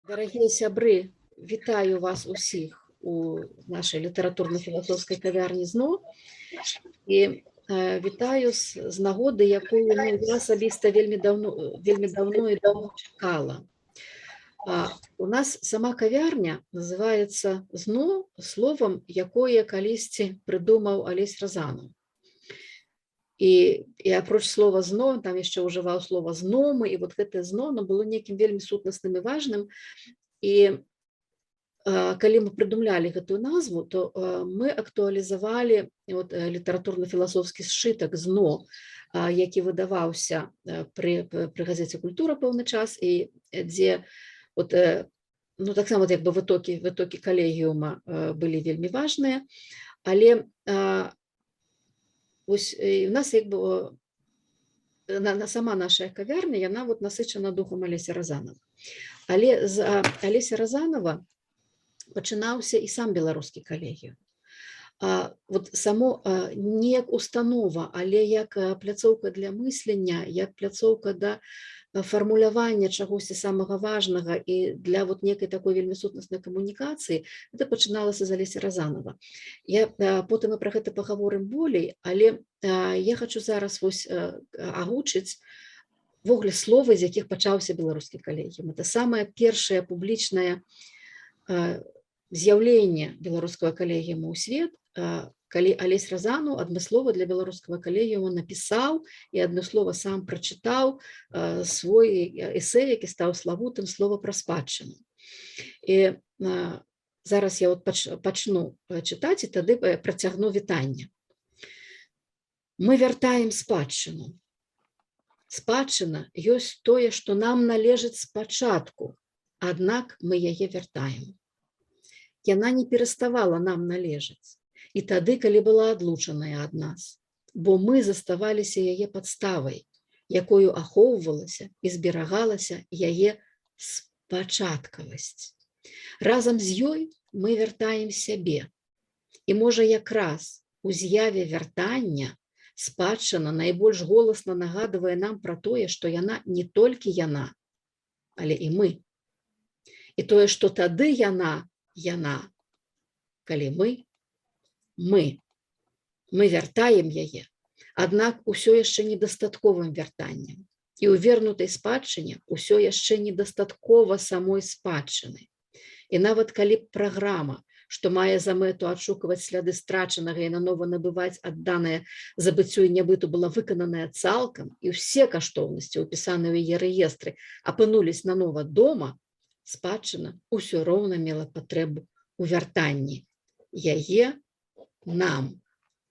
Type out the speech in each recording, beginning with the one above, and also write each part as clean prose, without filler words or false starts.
Дарагія сябры, вітаю вас усіх у нашай літаратурна-філасофскай кавярні «ЗНО» і вітаю з нагоды, якую я асабіста вельмі даўно і доўга чакала. У нас сама кавярня называецца «ЗНО» словам, якое калісьці прыдумаў Алесь Разанаў. І апроч слова «зно», там яшчэ ўжываў слова «зномы», і вот гэтае «зно» было нейкім вельмі сутнасным і важным. І калі мы прыдумлялі гэтую назву, то мы актуалізавалі літаратурна-філасофскі сшытак «ЗНО», які выдаваўся пры газеце «Культура» пэўны час, і дзе таксама вытокі калегіума былі вельмі важныя, але у нас сама наша кавярня, яна насычана духам Алеся Разанова. Але з Алеся Разанова пачынаўся і сам беларускі калегіум. Само не як установа, але як пляцоўка для мыслення, як пляцоўка да фармулявання чагосьці самага важнага і для некай такой вельмі сутнаснай камунікацыі, гэта пачыналася з Алеся Разанова. Потым мы пра гэта пагаворым болей, але я хочу зараз агучыць ввогуле словы, з якіх пачаўся беларускі калегіум. Это самае першае публічнае з'яўленне беларускага калегіума ў свет, калі Алесь Разанаў адмыслова для беларускага калегіума напісаў і адмыслова сам прачытаў свой эсэ, які стаў славутым, слова пра спадчыну. І зараз я пачну чытаць, і тады працягну вітанне. Мы вяртаем спадчыну. Спадчына ёсць тое, што нам належыць спачатку, аднак мы яе вяртаем. Яна не пераставала нам належаць. І тады, калі была адлучаная ад нас, бо мы заставаліся яе падставай, якою ахоўвалася і зберагалася яе спачаткавасць. Разам з ёй мы вяртаем сябе. І можа якраз у з'яве вяртання спадчына найбольш голасна нагадвае нам пра тое, што яна не толькі яна, але і мы. І тое, што тады яна, калі мы вяртаем яе, аднак усё яшчэ недастатковым вяртаннем. І ў вернутай спадчыне усё яшчэ недастаткова самой спадчыны. І нават калі праграма, што мае за мэту адшукаваць сляды страчанага і нанова набываць адданае забыццю і нябыту, была выкананая цалкам, і ўсе каштоўнасці, упісаныя ў яе рэестры, апынулись нанова дома, спадчына ўсё роўна мела патрэбу ў вяртанні. Яе нам,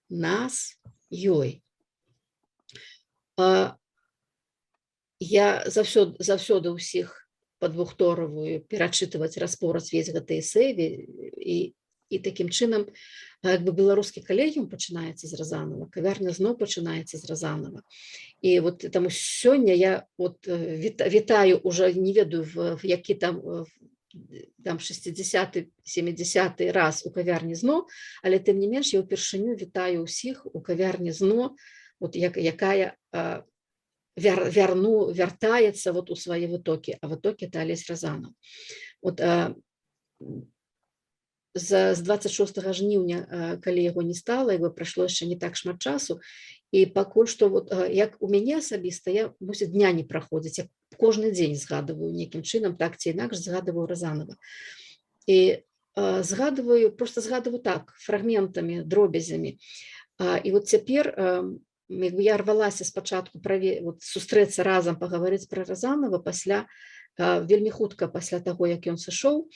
нас, ёй. Я заўсёды ўсіх падбухторваю перачытваць распораз весь гэты эсэ, і такім чынам беларускі калегіум пачынаецца з Разанова, кавярня «ЗНО» пачынаецца з Разанова. І таму сёння я вітаю уже, не ведаю, в які там 60-70 раз у кавярні «ЗНО», але тым не менш я ўпершыню вітаю ўсіх у кавярні «ЗНО», якая вяртаецца у свае вытокі, а вытокі это Алесь Разанаў. З 26 жніўня, калі яго не стала, прайшло яшчэ не так шмат часу, і пакуль што, як у мяне асабіста, дня не праходзіць, я кожны дзень згадываю нейкім чынам, так ці інакш згадываю Разанова. І згадываю так, фрагментамі, дробязямі. І цяпер я рвалася спачатку сустрэцца разам, пагаварыць пра Разанова вельмі хутка пасля таго, як ён сышоў,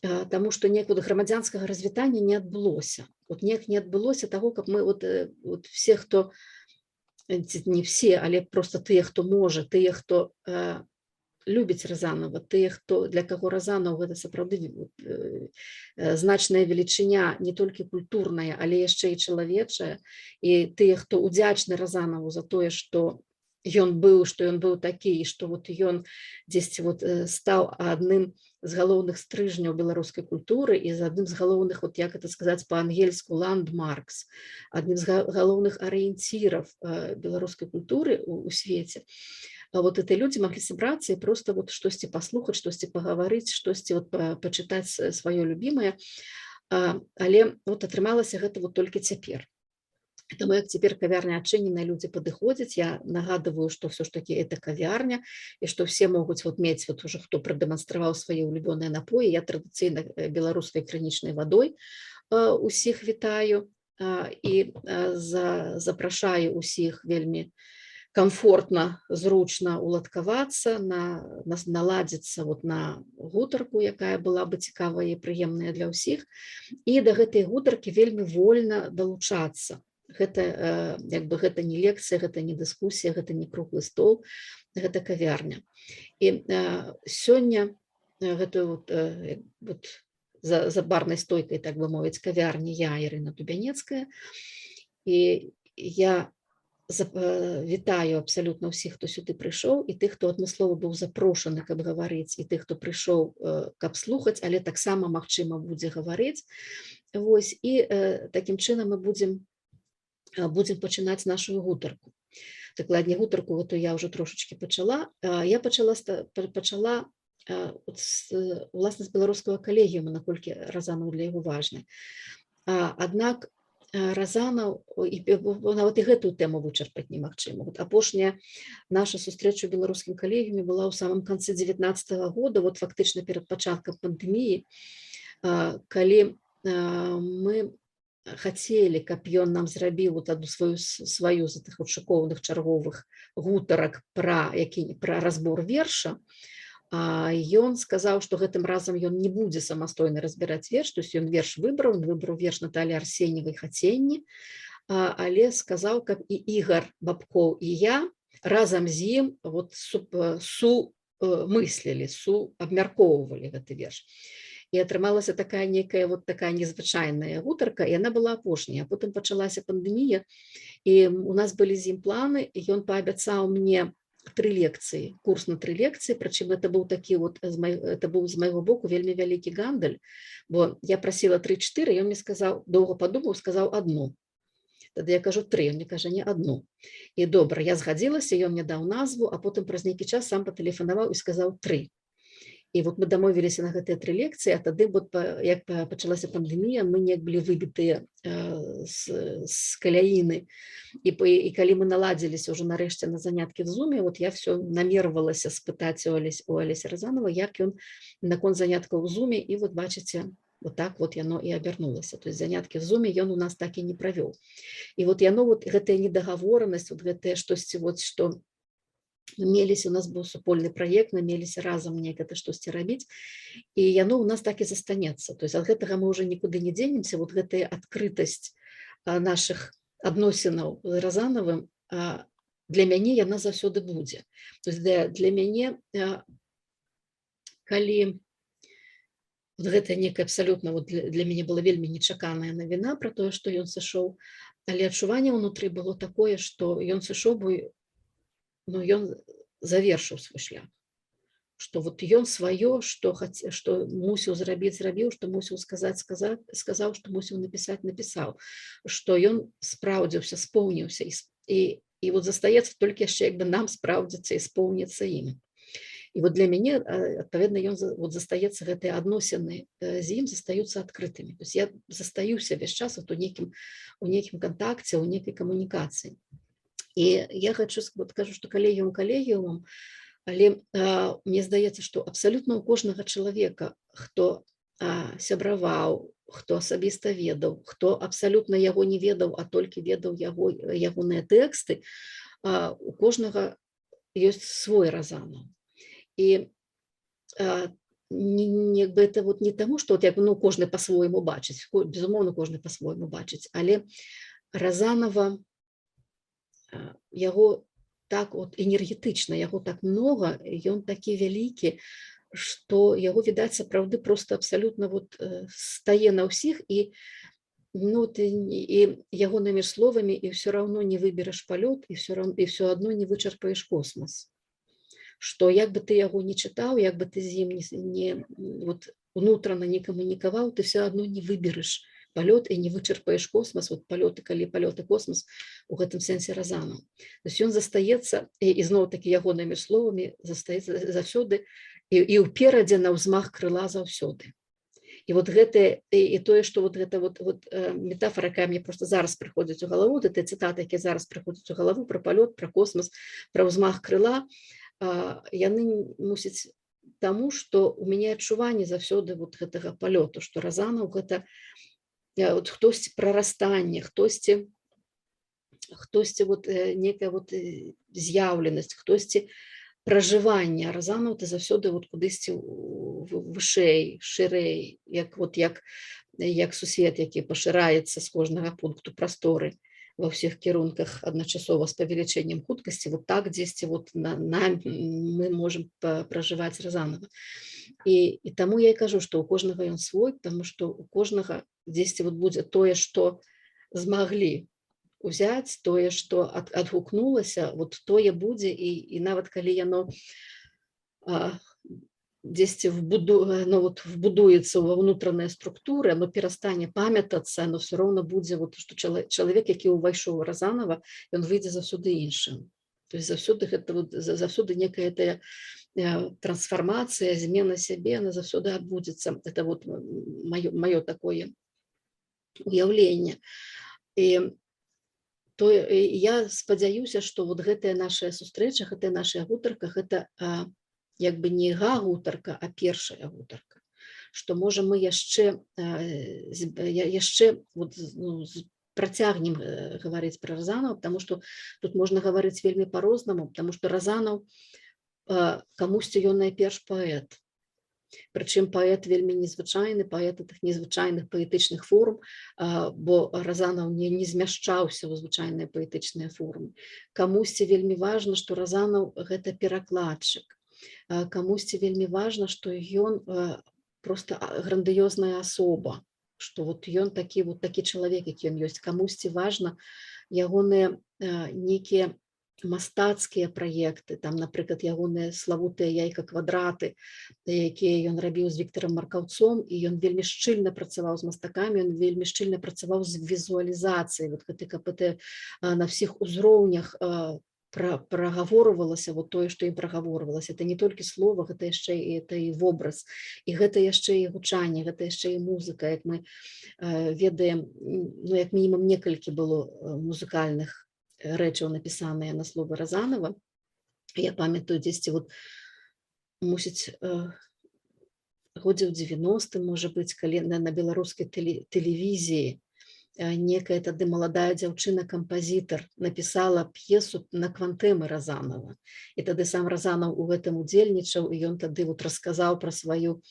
таму што неяк грамадзянскага развітання не адбылося. Неяк не адбылося таго, каб мы все, хто, не все, але проста тыя, хто можа, тыя, хто любіць Разанова, тыя, для каго Разанаў гэта сапраўды значная велічыня, не толькі культурная, але яшчэ і чалавечая, і тыя, хто удзячны Разанаву за тое, што ён быў такі, і што ён дзесьці стаў адным з галоўных стрыжняў беларускай культуры і з адным з галоўных, як это сказаць па-ангельску, landmarks, адным з галоўных арыенціраў беларускай культуры ў свеце. вот эти люди могли сабрацца і просто вот штосьці паслухаць, штосьці пагаварыць, штосьці вот пачытаць сваё любімае. Але вот атрымалася гэта вот толькі цяпер. Таму як цяпер кавярня адчыненая, людзі падыходзяць, я нагадываю, што ўсё ж такі это кавярня і што все могуць вот мець вот уже хто прадэманстраваў свае ўлюбёныя напоі. Я традыцыйна беларускай крынічнай вадой усіх вітаю і запрашаю усіх вельмі комфортна, зручна уладкавацца, наладзіцца вот на гутарку, якая была бы цікавая і прыемная для ўсіх. І да гэтай гутаркі вельмі вольна далучацца. Гэта гэта не лекцыя, гэта не дыскусія, гэта не круглы стол, гэта кавярня. І сёння гэтую вот за барнай стойкай, так бы мовіць, кавярні я, Ірына Дубянецкая. І я вітаю абсалютна ўсіх, хто сюды прыйшоў, і тых, хто адмыслова быў запрошаны, каб гаварыць, і тых, хто прыйшоў, каб слухаць, але таксама, магчыма, будзе гаварыць. Вось, і такім чынам мы будзем пачынаць нашу гутарку. Дакладней, гутарку гэту я ўжо трошачкі пачала. Я пачала уласна з беларускага калегіума, наколькі Разанаў для яго важны. Аднак Разанаў, нават і гэтую тэму вычарпаць немагчыма. Вот апошняя наша сустрэча ў беларускім калегіуме была ў самым канцы 19-го года, вот фактычна перад пачаткам пандэміі, калі мы хацелі, каб ён нам зрабіў вот адну сваю з тых шыкоўных чарговых гутарак пра разбор верша. Ён сказаў, што гэтым разам ён не будзе самастойна разбіраць верш, то есть ён верш выбраў верш Наталі Арсеньевай «Хаценні», але сказаў, каб і Ігар Бабкоў і я разам з ім вот мыслілі, абмяркоўвалі гэты верш. І атрымалася такая нейкая вот такая незвычайная гутарка, і яна была апошняя. А потым пачалася пандэмія, і у нас былі з ім планы, і ён паабяцаў мне 3 лекцыі, курс на 3 лекцыі, прычым это быў такі вот, это быў з майго боку вельмі вялікі гандаль, бо я прасіла 3-4, ён мне сказаў, доўга падумаў, сказаў 1. Тады я кажу 3, он мне кажа, не 1. І добра, я згадзілася, ён мне даў назву, а потым праз нейкі час сам патэлефанаваў і сказаў 3. І вот мы дамовіліся на гэтыя 3 лекцыі, а тады, як пачалася пандэмія, мы неяк былі выбітыя з каляіны. І калі мы наладзіліся ўжо нарэшце на заняткі в Зуме, вот я все намервалася спытаць у Алеся Разанова, як ён наконт заняткаў в Зуме, і вот бачыце, вот так вот яно і абярнулася. То есть заняткі в Зуме ён у нас так і не правёў. І вот яно, вот гэтая недагаворанасць, вот гэтае штосьці, вот што меліся, у нас быў супольны праект, мы меліся разам неяк гэта штосьці рабіць, і яно у нас так і застанецца. То есть ад гэтага мы ўжо нікуды не дзенемся, вот гэтая адкрытасць нашых адносінаў з Разанавым, для мяне яна заўсёды будзе. То есть для мяне, калі вот гэта некая абсалютна, вот для мяне была вельмі нечаканая навіна пра тое, што ён сышоў, але адчуванне ўнутры было такое, што ён сышоў бы, ён завершыў свой шлях, што вот ён сваё, што мусіў зрабіць, зрабіў, што мусіў сказаць, сказаў, што мусіў напісаў, што ён спраўдзіўся, споўніўся, і вот застаецца толькі яшчэ нам спраўдзіцца і споўніцца ім. І вот для мяне, адпаведна, ён вот застаецца, гэтыя адносіны з ім застаюцца адкрытымі. То есть я застаюся весь час у нейкім кантакце, у нейкай камунікацыі. І я кажу, што калегіумам, але мне здаецца, што абсалютна ў кожнага чалавека, хто сябраваў, хто асабіста ведаў, хто абсалютна яго не ведаў, а толькі ведаў ягоныя тэксты, у кожнага ёсць свой Разанаў. І это вот не таму, што кожны па-свойму бачыць, безумоўна, кожны па-свойму бачыць, але Разанава, яго так вот энергетычна, яго так много, ён такі вялікі, што яго, відаць, сапраўды проста абсалютна вот стае на ўсіх, і ягонымі словамі і ўсё раўно не выберэш палёт, і ўсё адно не вычарпаеш космас. Што як бы ты яго не чытаў, як бы ты з ім не унутрана не камунікаваў, ты ўсё адно не выберэш палёт і не вычарпаеш космас, вот палёты, калі палёты космас у гэтым сэнсе Разанаў. То есть ён застаецца, і зноў-такі ягонымі словамі, застаецца заўсёды і ўперадзе на ўзмах крыла заўсёды. І вот гэтае, і тое, што вот гэта метафора, якая мне просто зараз прыходзіць у галаву, гэтыя цытаты, якія зараз прыходзяць у галаву пра палёт, пра космас, пра ўзмах крыла, яны мусяць таму, што у мяне адчуванне заўсёды вот гэтага палёту, што Разанаў гэта вот хтосьці прарастанне, хтосьці вот некая вот з'яўленасць, хтосьці пражыванне. Разанаў ты заўсёды вот кудысьці вышэй, шырэй, як сусвет, які пашыраецца з кожнага пункту прасторы ва ўсіх кірунках адначасова з павелічэннем хуткасці, вот так дзесьці вот мы можам пражываць Разанава. І таму я і кажу, што ў кожнага ён свой, таму што у кожнага дзесьці вот будзе тое, што змаглі узяць, тое, што адгукнулася, вот тое будзе, і нават калі яно дзесьці вбудуецца ва ўнутраныя структуры, оно перастане памятацца, оно все роўна будзе, вот, што чалавек, які ўвайшоў у Разанава, ён выйдзе заўсёды іншым. То есть заўсёды некая тая трансфармацыя, змена сябе, она заўсёды адбудзецца. Это вот маё такое уяўленне. І я спадзяюся, што вот гэтая наша сустрэча, гэтая наша гутарка, гэта як бы не гутарка, а першая гутарка. Што можа мы яшчэ працягнем гаварыць пра Разанаў, потому што тут можна гаварыць вельмі па-рознаму, потому што Разанаў камусьці ён найперш паэт. Прычым паэт вельмі незвычайны, паэт тых незвычайных паэтычных форм, бо Разанаў не змяшчаўся ў звычайныя паэтычныя формы. Камусьці вельмі важна, што Разанаў гэта перакладчык. Камусьці вельмі важна, што ён просто грандыёзная асоба, што вот ён такі чалавек, які ён ёсць. Камусьці важна ягоныя нейкія мастацкія праекты, там, напрыклад, ягоныя славутыя яйка-квадраты, якія ён рабіў з Віктарам Маркаўцом, і ён вельмі шчыльна працаваў з мастакамі, ён вельмі шчыльна працаваў з візуалізацыяй, вот гэта на ўсіх узроўнях прагаворвалася вот тое, што ім прагаворвалася. Это не толькі слова, гэта яшчэ і вобраз, і гэта яшчэ і гучанне, гэта яшчэ і музыка, як мы ведаем, як мінімум некалькі было музыкальных рэчаў, напісаныя на словы Разанава. Я памятаю, дзесьці вот мусіць годзе ў 90-м, можа быць, калі на беларускай тэлевізіі некая тады маладая дзяўчына-кампазітар напісала п'есу на квантэмы Разанава. І тады сам Разанаў у гэтым удзельнічаў, і ён тады вот расказаў пра сваю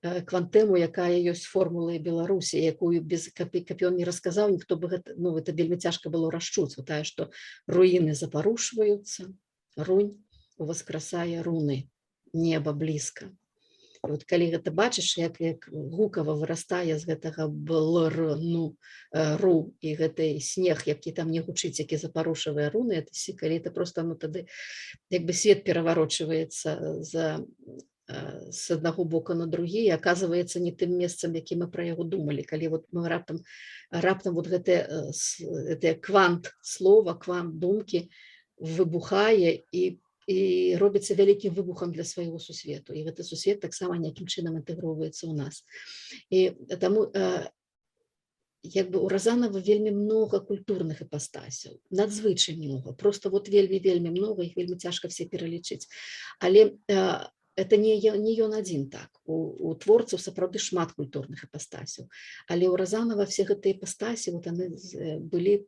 квантэму, якая ёсць формулай Беларусі, якую каб ён не расказаў, ніхто бы гэта вельмі цяжка было расчуць. Тая, што руіны запарушваюцца, рунь уваскрасае руны, неба блізка. Вот калі гэта бачыш, як гукава вырастае з гэтага ру, і гэты снег, які там не гучыць, які запарушвае руны, калі это просто тады як бы свет пераварочваецца з аднаго бока на другі, і аказваецца не тым месцам, які мы пра яго думалі. Калі вот мы раптам вот гэтае квант слова, квант думкі выбухае і робіцца вялікім выбухам для свайго сусвету. І гэты сусвет таксама нейкім чынам інтэгроўваецца ў нас. І таму як бы у Разанава вельмі многа культурных іпастасяў, надзвычай многа, просто вот вельмі многа, іх вельмі цяжка все пералічыць. Але это не ён адзін так. У творцаў сапраўды шмат культурных іпастасяў. Але ў Разанава все гэтыя іпастасі, вот яны былі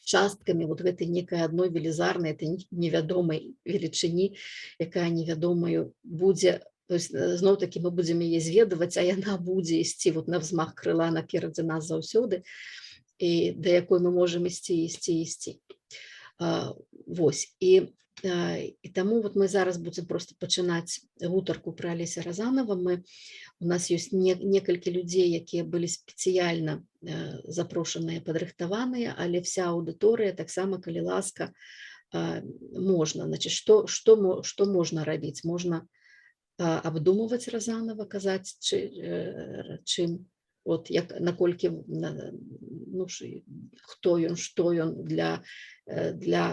часткамі вот гэтай некай адной велізарнай, этой невядомай велічыні, якая невядомаю будзе, то есть зноў-такі мы будзем яе зведаваць, а яна будзе ісці вот на взмах крыла наперадзе нас заўсёды, і да якой мы можам ісці. Вось. І таму вот мы зараз будзем просто пачынаць гутарку пра Алеся Разанава. У нас ёсць некалькі людзей, якія былі спецыяльна запрошаныя, падрыхтаваныя, але вся аўдыторыя таксама, калі ласка, можна. Значит, што можна рабіць? Можна абдумваць Разанава, казаць, чым от як наколькі ну, хто ён, што ён для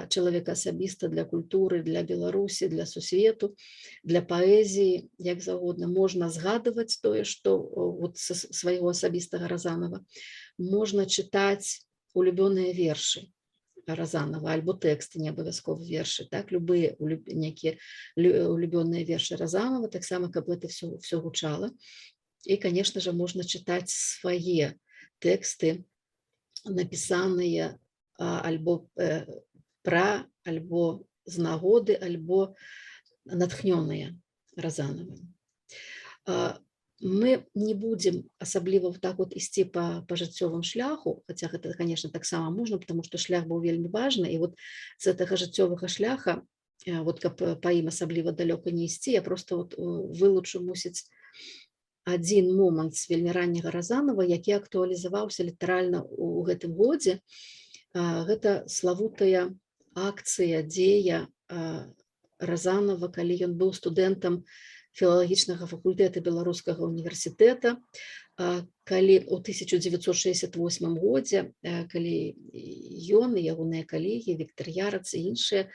чалавека асабіста, для культуры, для Беларусі, для сусвету, для паэзіі, як загодна. Можна згадваць тое, што от са свайго асабістага Разанова, можна чытаць улюбёныя вершы Разанова, альбо тэксты, не абавязкова вершы, так, любыя нейкія улюбёныя вершы Разанова, таксама, каб гэта все гучала. І, конечно же, можна чытаць свае тэксты, напісаныя альбо пра, альбо з нагоды, альбо натхнёныя Разанавым. Мы не будем асабліва вот так вот ісці по жыццёвым шляху, хотя гэта, конечно, таксама можна, потому что шлях быў вельмі важны, і вот з гэтага жыццёвага шляха, вот каб па ім асабліва далёка не ісці, я просто вот вылучу, мусіць, адзін момант з вельмі ранняга Разанова, які актуалізаваўся літаральна ў гэтым годзе. Гэта славутая акцыя, дзея Разанова, калі ён быў студэнтам філалагічнага факультэта Беларускага універсітэта, калі ў 1968 годзе, калі ён і ягоныя калегі, Віктор Ярац і іншыя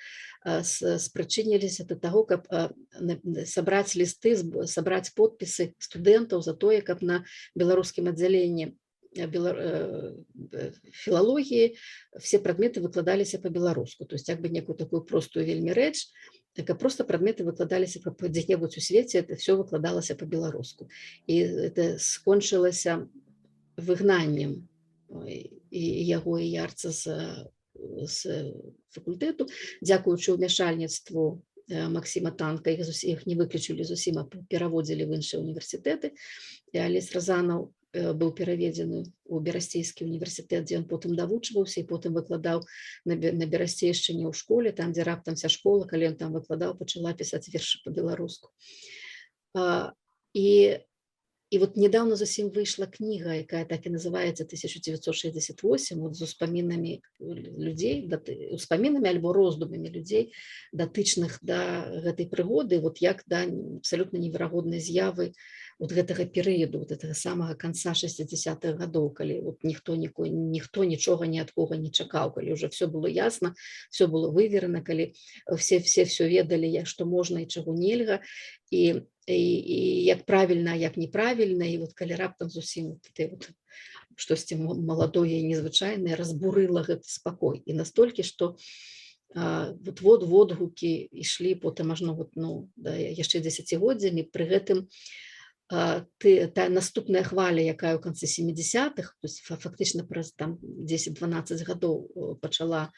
спрычыніліся да таго, каб сабраць лісты, сабраць подпісы студэнтаў за тое, каб на беларускім аддзяленні філалогіі все прадметы выкладаліся па-беларуску. То есть, як бы некую такую простую вельмі рэч, так просто прадметы выкладаліся дзе-небудзь у свеце, это все выкладалася па-беларуску. І это скончылася выгнаннем і яго і Ярца з факультэту, дзякуючы ўмяшальніцтву Максіма Танка, іх не выключылі зусім, а пераводзілі в іншыя універсітэты. Алесь Разанаў быў пераведзены ў Берасцейскі універсітэт, дзе ён потым давучваўся і потым выкладаў на Берасцейшчыне ў школе, там, дзе раптам вся школа, калі ён там выкладаў, пачала пісаць вершы па-беларуску. І вот недавно зусім выйшла кніга, якая так і называецца 1968, вот з успамінамі людзей, успамінамі альбо роздумамі людзей, датычных да гэтай прыгоды, вот як да абсалютна неверагоднай з'явы вот гэтага перыяду, вот гэтага самага канца 60-х гадоў, калі вот ніхто нічога ні ад кога не чакаў, калі ўжо все было ясна, все было выверана, калі все ведалі, што можна і чаго нельга, і як правільна, як неправільна, і вот калі раптам зусім штосьці маладое і незвычайнае разбурыла гэты спакой. І настолькі, што вот водгукі ішлі потым ажно яшчэ дзесяцігоддзямі, пры гэтым та наступная хваля, якая ў канцы 70-х, то есть фактычна праз 10-12 гадоў пачала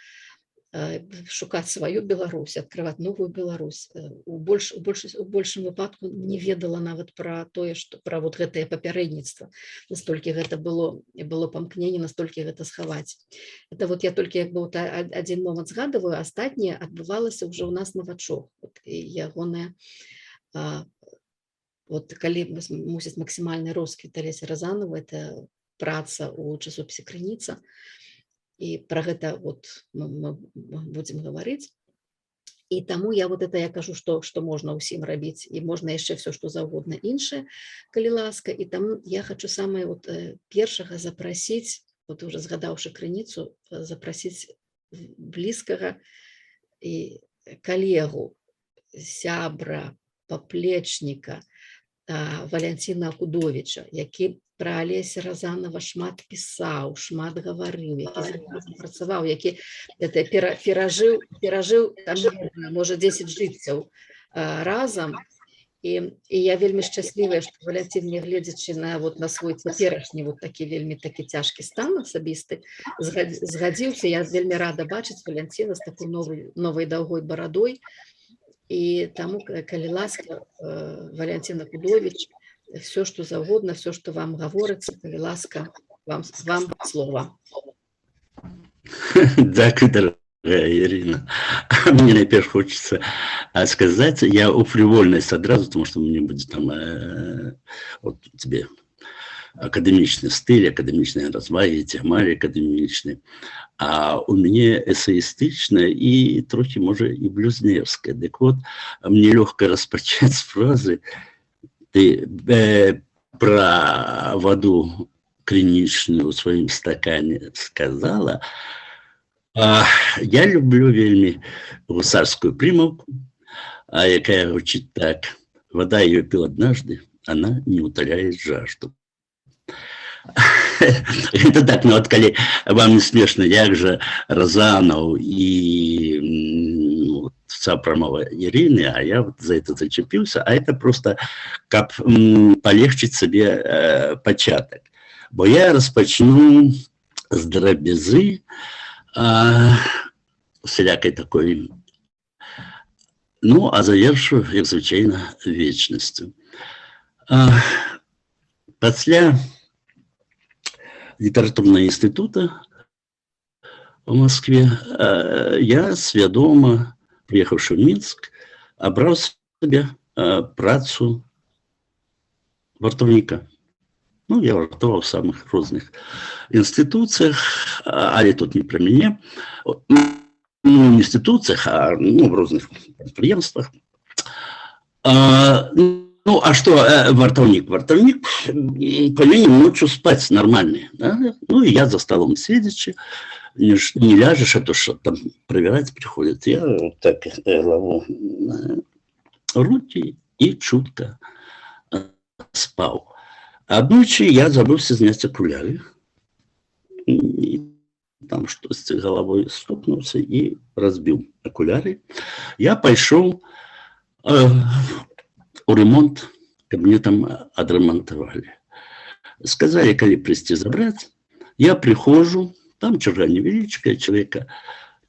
шукаць сваю Беларусь, адкрываць новую Беларусь, у большым выпадку не ведала нават пра тое, што пра вот гэтае папярэдніцтва, настолькі гэта было памкненне, настолькі гэта схаваць. Это вот я толькі як бы адзін момант згадываю, астатняе адбывалася ўжо ў нас на вачах. Ягоная вот калі мусіць максімальны росквіт Алеся Разанова, это праца ў часопісе «Крыніца», і пра гэта вот мы будзем гаварыць. І таму я вот это я кажу, што можна ўсім рабіць, і можна яшчэ все, што заўгодна іншае, калі ласка. І таму я хочу самае вот першага запрасіць, вот уже згадаўшы «Крыніцу», запрасіць блізкага і калегу, сябра, паплечніка Валянціна Акудовіча, які пра Алеся Разанова шмат пісаў, шмат гаварыў, які працаваў, які перажыў там, можа, 10 жыццяў разам. І я вельмі шчаслівая, што Валянцін, нягледзячы на свой цяперашні такі вельмі такі цяжкі стан асабісты, згадзіўся. Я вельмі рада бачыць Валянціна з такой новай даўгой барадой. І таму, калі ласка, Валянцін Акудовіч, все, что завгодно, все, что вам говорится, калі ласка, вам слово. Дякую, дорогая Ирина. Мне найперш хочется сказать, я у фривольность одразу, потому что мне будет там вот тебе академичный стиль, академичное развитие, темарі академичный. А у меня эссеистичное и трохи, может, и блюзнерское. Так вот, мне легко распочать с фразы: ты про воду крынічную ў сваім стакане сказала: я люблю вельмі гусарскую примавку, якая гучыць так: вода ее пил однажды, она не утоляет жажду. Это так, ну вот коли вам не смешно, як же Розанов и вся промова Ирины, а я вот за это зачепился, а это просто как полегчить себе початок. Бо я распочну с дробязы всякой такой, ну, а завершу, як звичайно, вечностью. Пасля литературного института в Москве я свядома, приехавши в Минск, обрал себе працу вартовника. Ну, я вартовал в самых разных институциях, але тут не про меня. Ну, не в институциях, а ну, в разных предприятиях. Ну, а что вартовник? Вартовник повинен ночью спать нормально. Да? Ну, и я за столом сидячи, не ляжешь, а то что там проверять приходит. Я вот так лову руки и чутко спал. А ночью я забылся снять окуляры. И там что с головой стукнулся и разбил окуляры. Я пошел у ремонт, каб мне там адремонтовали. Сказали, коли прийти забрать. Я прихожу, там черга невеличкая, человека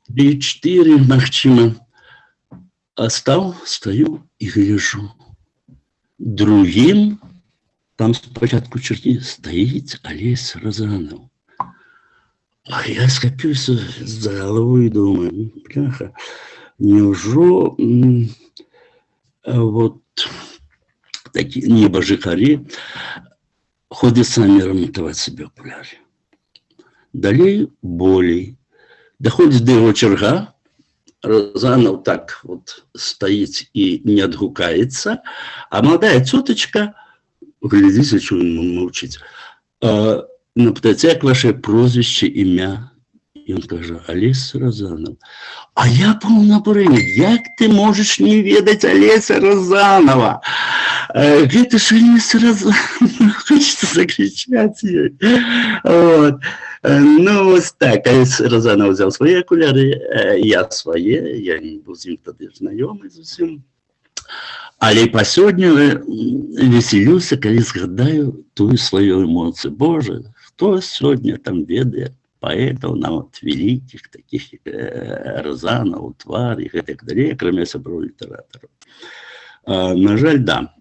3-4, максимум. А стою и гляжу. Другим, там спочатку черги, стоит Олесь Розанов. А я скопился за головой и думаю, бляха, неужо вот такие небожихари ходят сами ремонтовать себе окуляры. Далее болей. Доходит до его черга, Розанов так вот стоит и не отгукается, а молодая теточка, глядите, что он молчит, напитается, як ваше прозвище, ім'я? І він каже, Олесь Розанов. А я був на бурені, як ти можеш не ведати Олеся Розанова? Гэта ж Олесь Розанов, хочется закричать ей. Вот. Ну, вот так, Олесь Розанов взял свои окуляры, я свои, я не был с ним тогда знакомый совсем. Але по сёння веселюся, коли згадаю ту свою эмоцию. Боже, кто сегодня там ведает поэтов, нам вот великих, таких Розанов, Тварь и так далее, кроме собрал литераторов. На жаль, да.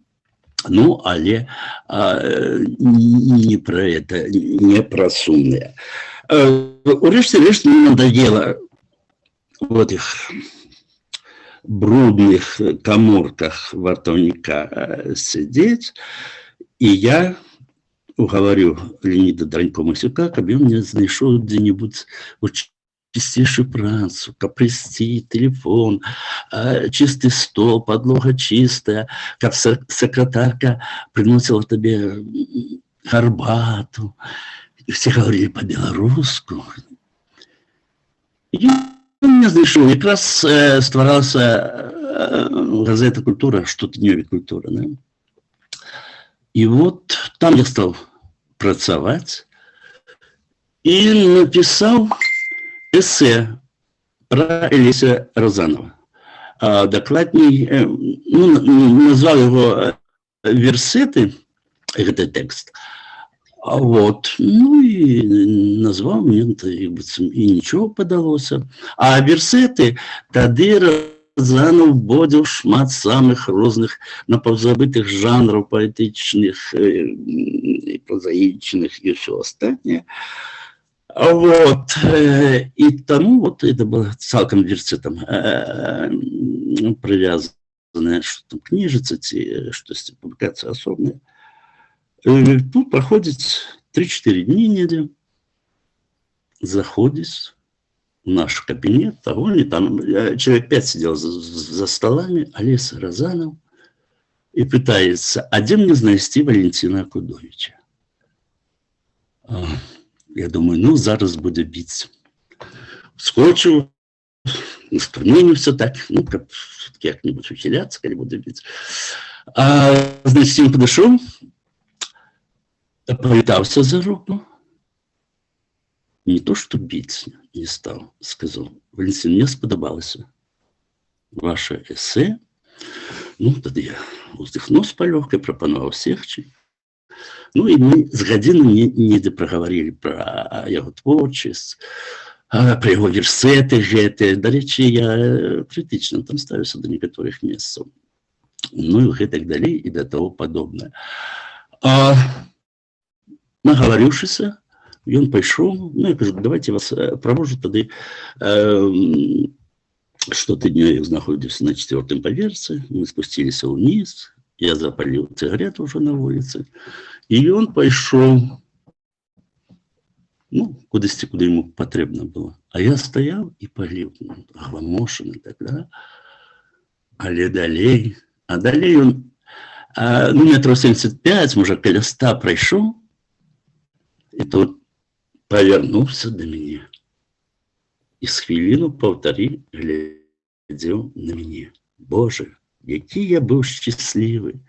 Ну, але не про это, не про сумные. Урешті-решт мне надоело в этих брудных каморках вартовника сидеть, и я уговорю Леонида Дранько-Масюка, каб ён мне знайшоў где-нибудь чистейшую працу, капрести, телефон, чистый стол, подлога чистая, как секретарка приносила тебе гарбату. И все говорили по-белорусски. Я знайшоў, якраз стваралася газета «Культура», что-то не культура, да? И вот там я стал працаваць и написал эссе про Олеся Розанова. Докладней, ну, назвал его «Версеты», этот текст. Вот, ну и назвал мне, и ничего подалося. А версеты тады Розанов вводил шмат самых розных напаўзабытых жанров поэтичных, прозаичных и все остальное. Вот, и тому вот это было цалком версетом привязанное, что там книжица, что публикация особная. Тут проходит 3-4 дни недели, заходишь в наш кабинет, того не там, человек 5 сидел за столами, Олесь Розанов, и пытается, а где мне знайти Валентина Акудовича? Я думаю, ну, зараз буде біць. Скочил, склонился так, ну, как как-нибудь ухиляться, когда буду бить. Значит, он подошел, повитался за руку. Не то, что бить не стал, сказал: Валентин, мне сподобалося ваше эссе. Ну, тогда я уздыхнул с полегкой, пропановал сехчи. Ну, и мы с годину не проговорили про его творчество, про его версеты гэты. До речи, я критично там ставлюся до некоторых месцаў. Ну, и так далее, и до того подобное. Наговорившись, он пошел, ну, я говорю, давайте вас провожу тогда. Что-то днём находимся на 4-м поверсе, мы спустились вниз, я запалил сигарету уже на улице, и он пошел, ну, куда ему потребно было. А я стоял и палил, гламошеный тогда, але далей, а далей он, ну, метров 75, може, каля 100 пройшов, и тут повернулся до меня. И с хвилину полторы глядел на меня. Боже, який я был счастливый.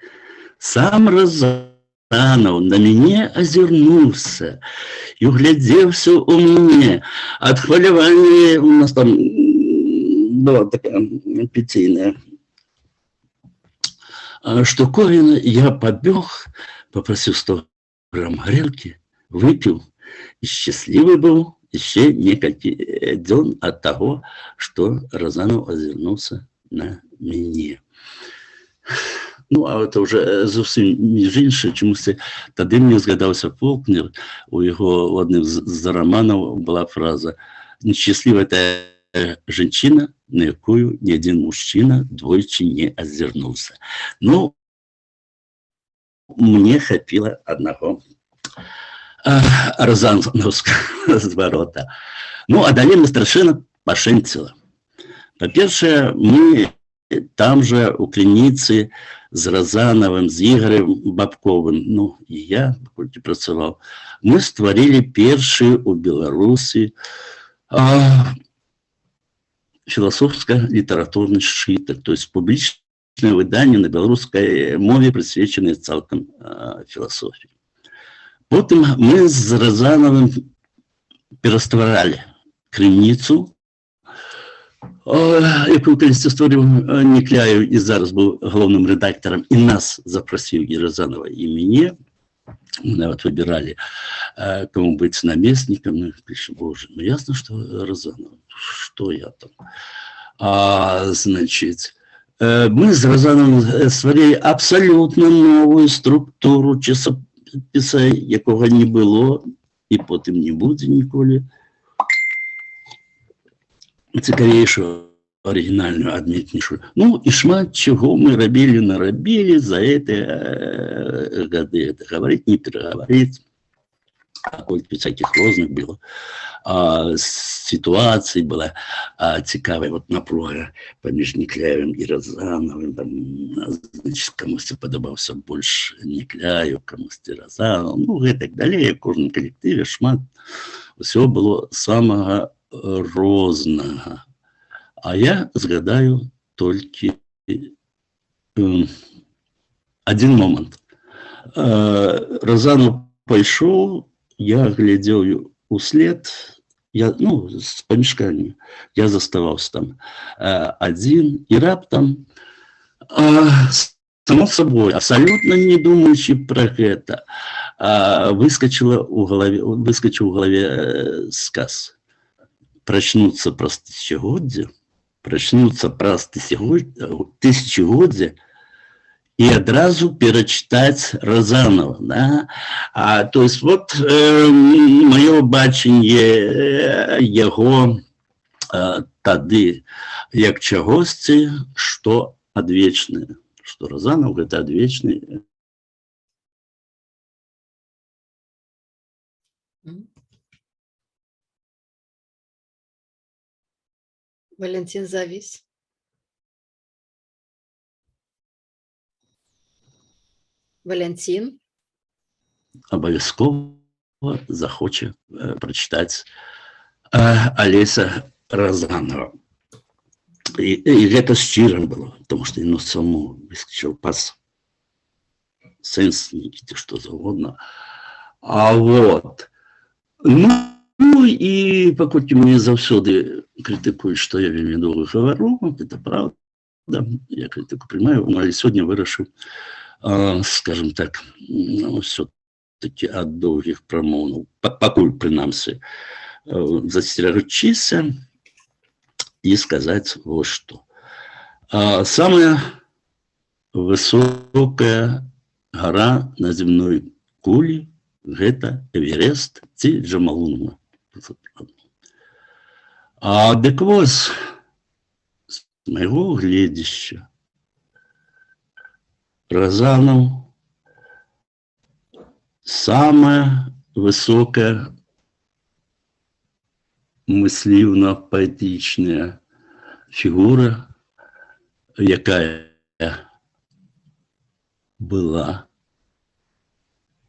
Сам Розанов на меня озернулся и угляделся у меня. От хвалевания у нас там была такая питейная штуковина. Я побег, попросил 100 грамм горелки, выпил и счастливый был. Еще несколько дней от того, что Розанов озернулся на меня. Ну, а это уже зовсім між інше, чомусь тоді мені згадався Фолкнер, у його одним з романів була фраза «Нещаслива та женщина, на якою ні один мужчина двойчі не озернувся». Ну, мне хватило одного Розановского зворота. Ну, а далее мы страшенно пошенціло. По-перше, мы там же у Криницы з Розановым, з Ігорем Бабковым, ну, і я, поки працював, ми створили перший у Білорусі філософско-літературний шиток, то есть публічне видання на білоруській мові, присвячене цілком філософії. Потім ми з Розановим перестворали Криницю, яку колись створив Нікляєв і зараз був головним редактором, і нас запросив і Розанова, і мене. Мы навіть выбирали, кому быть наместником. Мы пишем, боже, ну ясно, что Розанов, что я там. Значит, мы с Розановым створили абсолютно новую структуру часописа, якого не было, і потім не буде ніколи. Цікавейшую, оригінальную, адмітнішу. Ну, і шмат чего мы наробили за эти годы. Это говорить, не переговорить. Колькі всяких розных было. Ситуаций была цікавая вот напруга поміж Нікляєвим і Розановим. Там, значит, комусь подобався больше Нікляєв, комусь Розанов. Ну, і так далі. В кожному колективі шмат. Всього було самого розного. А я згадаю тільки один момент. Розанов пішов, я глядел услед, я, ну, с помешкания, я заставался там один, и раптом, само собой, абсолютно не думаючи про это, выскочил в голове сказ. Проснуться про тысячегодие, тысячегодие, и одразу перечитать Розанова. Да? То есть вот мое бачення его тады як чагосьці, что адвечнае, что Розанов это адвечны. Валентин завис. Валентин. Обов'язково захоча прачытаць Алеся Разанова. І гэта шчыра было, тому што яно само выскочыў пас сэнс нейкі, што заўгодна. А вот. Ну і паколькі мне заўсёды крытыкуюць, што я вельмі доўга гавару, гэта правда, я крытыку прымаю, але сёння вырашыў, скажем так, все-таки ад доўгіх прамоўнаў, пакуль прынамсі, засцерагчыся і сказаць вот што. Самая высокая гора на земной кулі гэта Эверест ці Джамалунгма. Дык вось, з майго гледзяща, Разанов самая высокая мысліўна-паэтычная фігура, якая была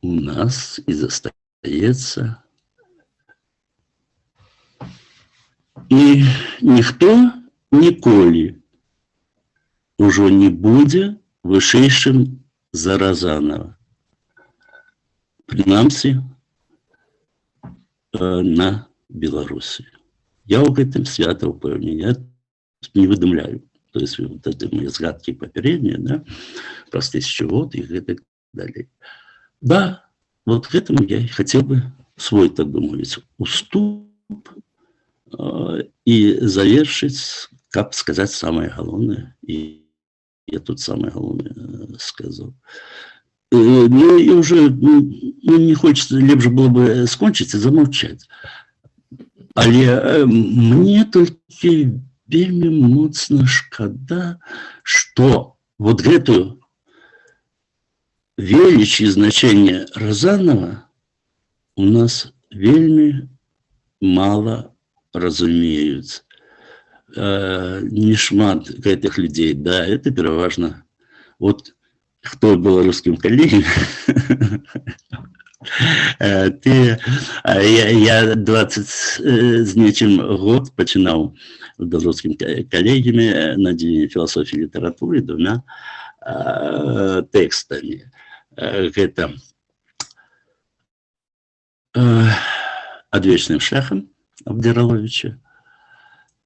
у нас і застаецца. І ніхто ніколі ўжо не будзе вышэйшым за Разанова. Прынамсі, на Беларусі. Я ў гэтым свята ўпэўнены, я не выдумляю. То есть вот это мои згадки попередние, да, про 1000 год и так далее. Да, вот к этому я хотел бы свой, так бы мовить, уступ и завершить, как сказать, самое главное. И я тут самое главное сказал. Ну и уже не хочется, лепше было бы скончить и замолчать. Але мне только вельмі моцна шкада, што вот гэтую веліч і значэнне Разанова у нас вельмі мала разумеюць. Не шмат гэтых людзей, да, это пераважна. Вот хто беларускім калегі, я 20 з нечым год пачынаў з беларускімі калегамі на дзень філасофіі і літаратуры 2 тэкстамі. Гэта «Адвечным шляхам» Абдзіраловіча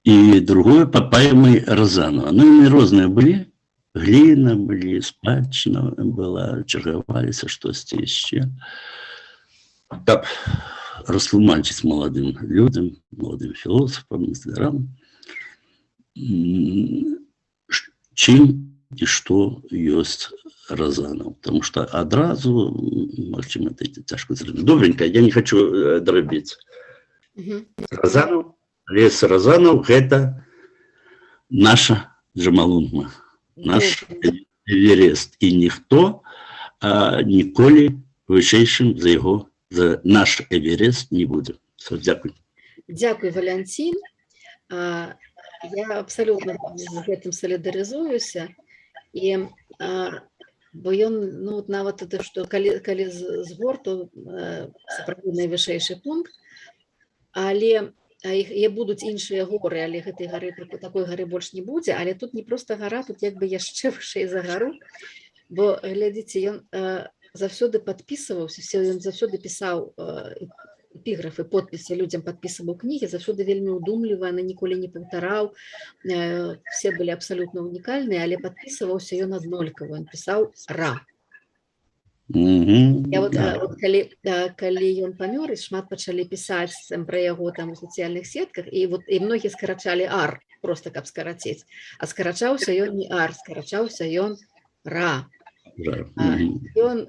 і другое па паэмай Разанова. Ну, яны розныя былі. Гліна былі, спадчына была, чаргаваліся штосьці яшчэ. Каб растлумачыць маладым людям, маладым філосафам, мастарам, чым і што ёсць Разанов. Потому что адразу, магчыма, это цяжка зрабіць. Добренько, я не хочу дробіць. Разанов, Лес Разанов, гэта наша Джамалунгма, наш Эверест. І ніхто ніколі вышэйшым за яго, за наш Эверест не будзе. Все, дякую. Дякую, Валянцін. Я абсолютно з гэтым салідарызуюся. І бо ён, ну, нават это, што калі з гор, то сапраўды найвышэйшы пункт, але будуць іншыя горы, але гэтай гары, такой гары больш не будзе, але тут не проста гара, тут як бы яшчэ вышэй за гару, бо, глядзіце, ён заўсёды падпісваўся, ён заўсёды пісаў эпіграфы, подпісы людзям, падпісваў кнігі, заўсёды вельмі ўдумліва, ніколі не паўтараў, все былі абсалютна унікальныя, але падпісваўся ён аднолькава, ён пісаў «ра». Я вот калі ён памёр, і шмат пачалі пісаць пра яго там у сацыяльных сетках, і многія скарачалі «ар», просто каб скараціць, а скарачаўся ён не «ар», скарачаўся ён «ра». Ён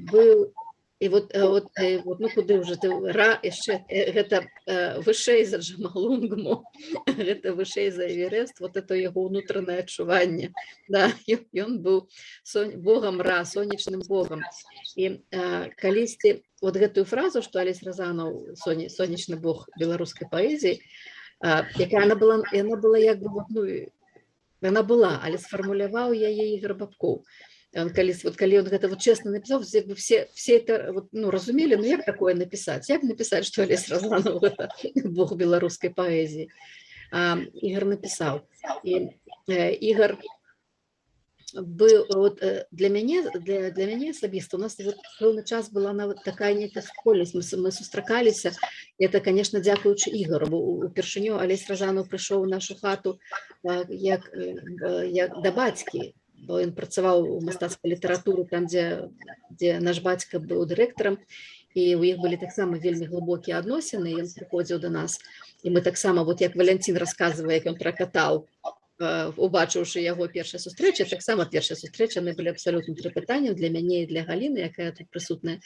быў, і ну куды ўжо ты, «ра» яшчэ, гэта вышэй за Джамалунгму, гэта вышэй за Эверест, вот это яго ўнутранае адчуванне. Да, ён быў богам «ра», сонечным богам. І калісьці вот гэтую фразу, што Алесь Разанов, сонечны бог беларускай паэзіі, якая яна была як бы, ну, яна была, але сфармуляваў яе Ігор Бабкоў. Он калісь, вот калі он гэта вот честно написал, як бы все это вот, ну, разумели, ну як такое написать, что Олесь Разанов это бог белорусской поэзии. А Игорь написал. И Игорь был вот для мяне асабіста у нас вот пэўны час была нават такая нейкая супольнасць, мы сустракаліся, это конечно дзякуючы Ігору, бо упершыню Олесь Разанов прыйшоў у нашу хату як да бацькі, бо ён працаваў у мастацкай літаратуры там, дзе наш бацька быў дырэктарам, і у іх былі таксама вельмі глыбокія адносіны, ён прыходзіў да нас, і мы таксама, вот як Валянцін расказвае, як ён пракатаў, убачыўшы яго першая сустрэча, таксама першая сустрэча, яны былі абсалютным трапятаннем для мяне і для Галіны, якая тут прысутная.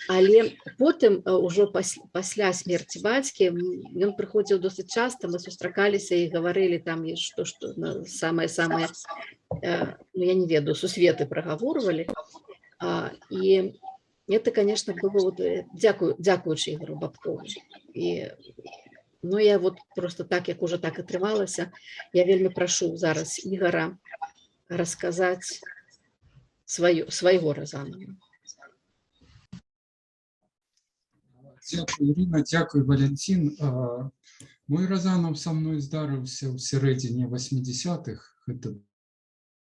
Але потым ужо пасля смерці бацькі ён прыходзіў досыць часта, мы сустракаліся і гаварылі там што самае-самае, ну, я не ведаю, сусветы прагаворвалі. І это, конечно, было вот дзякуючы Ігору Бабкову. І ну, я вот просто так, як уже так атрымалася, я вельмі прашу зараз Ігора расказаць свайго Разанова. Дякую, Ірина, дякую, Валянцін. Мой Разанов со мной здарыўся ў сярэдзіне 80-х. Это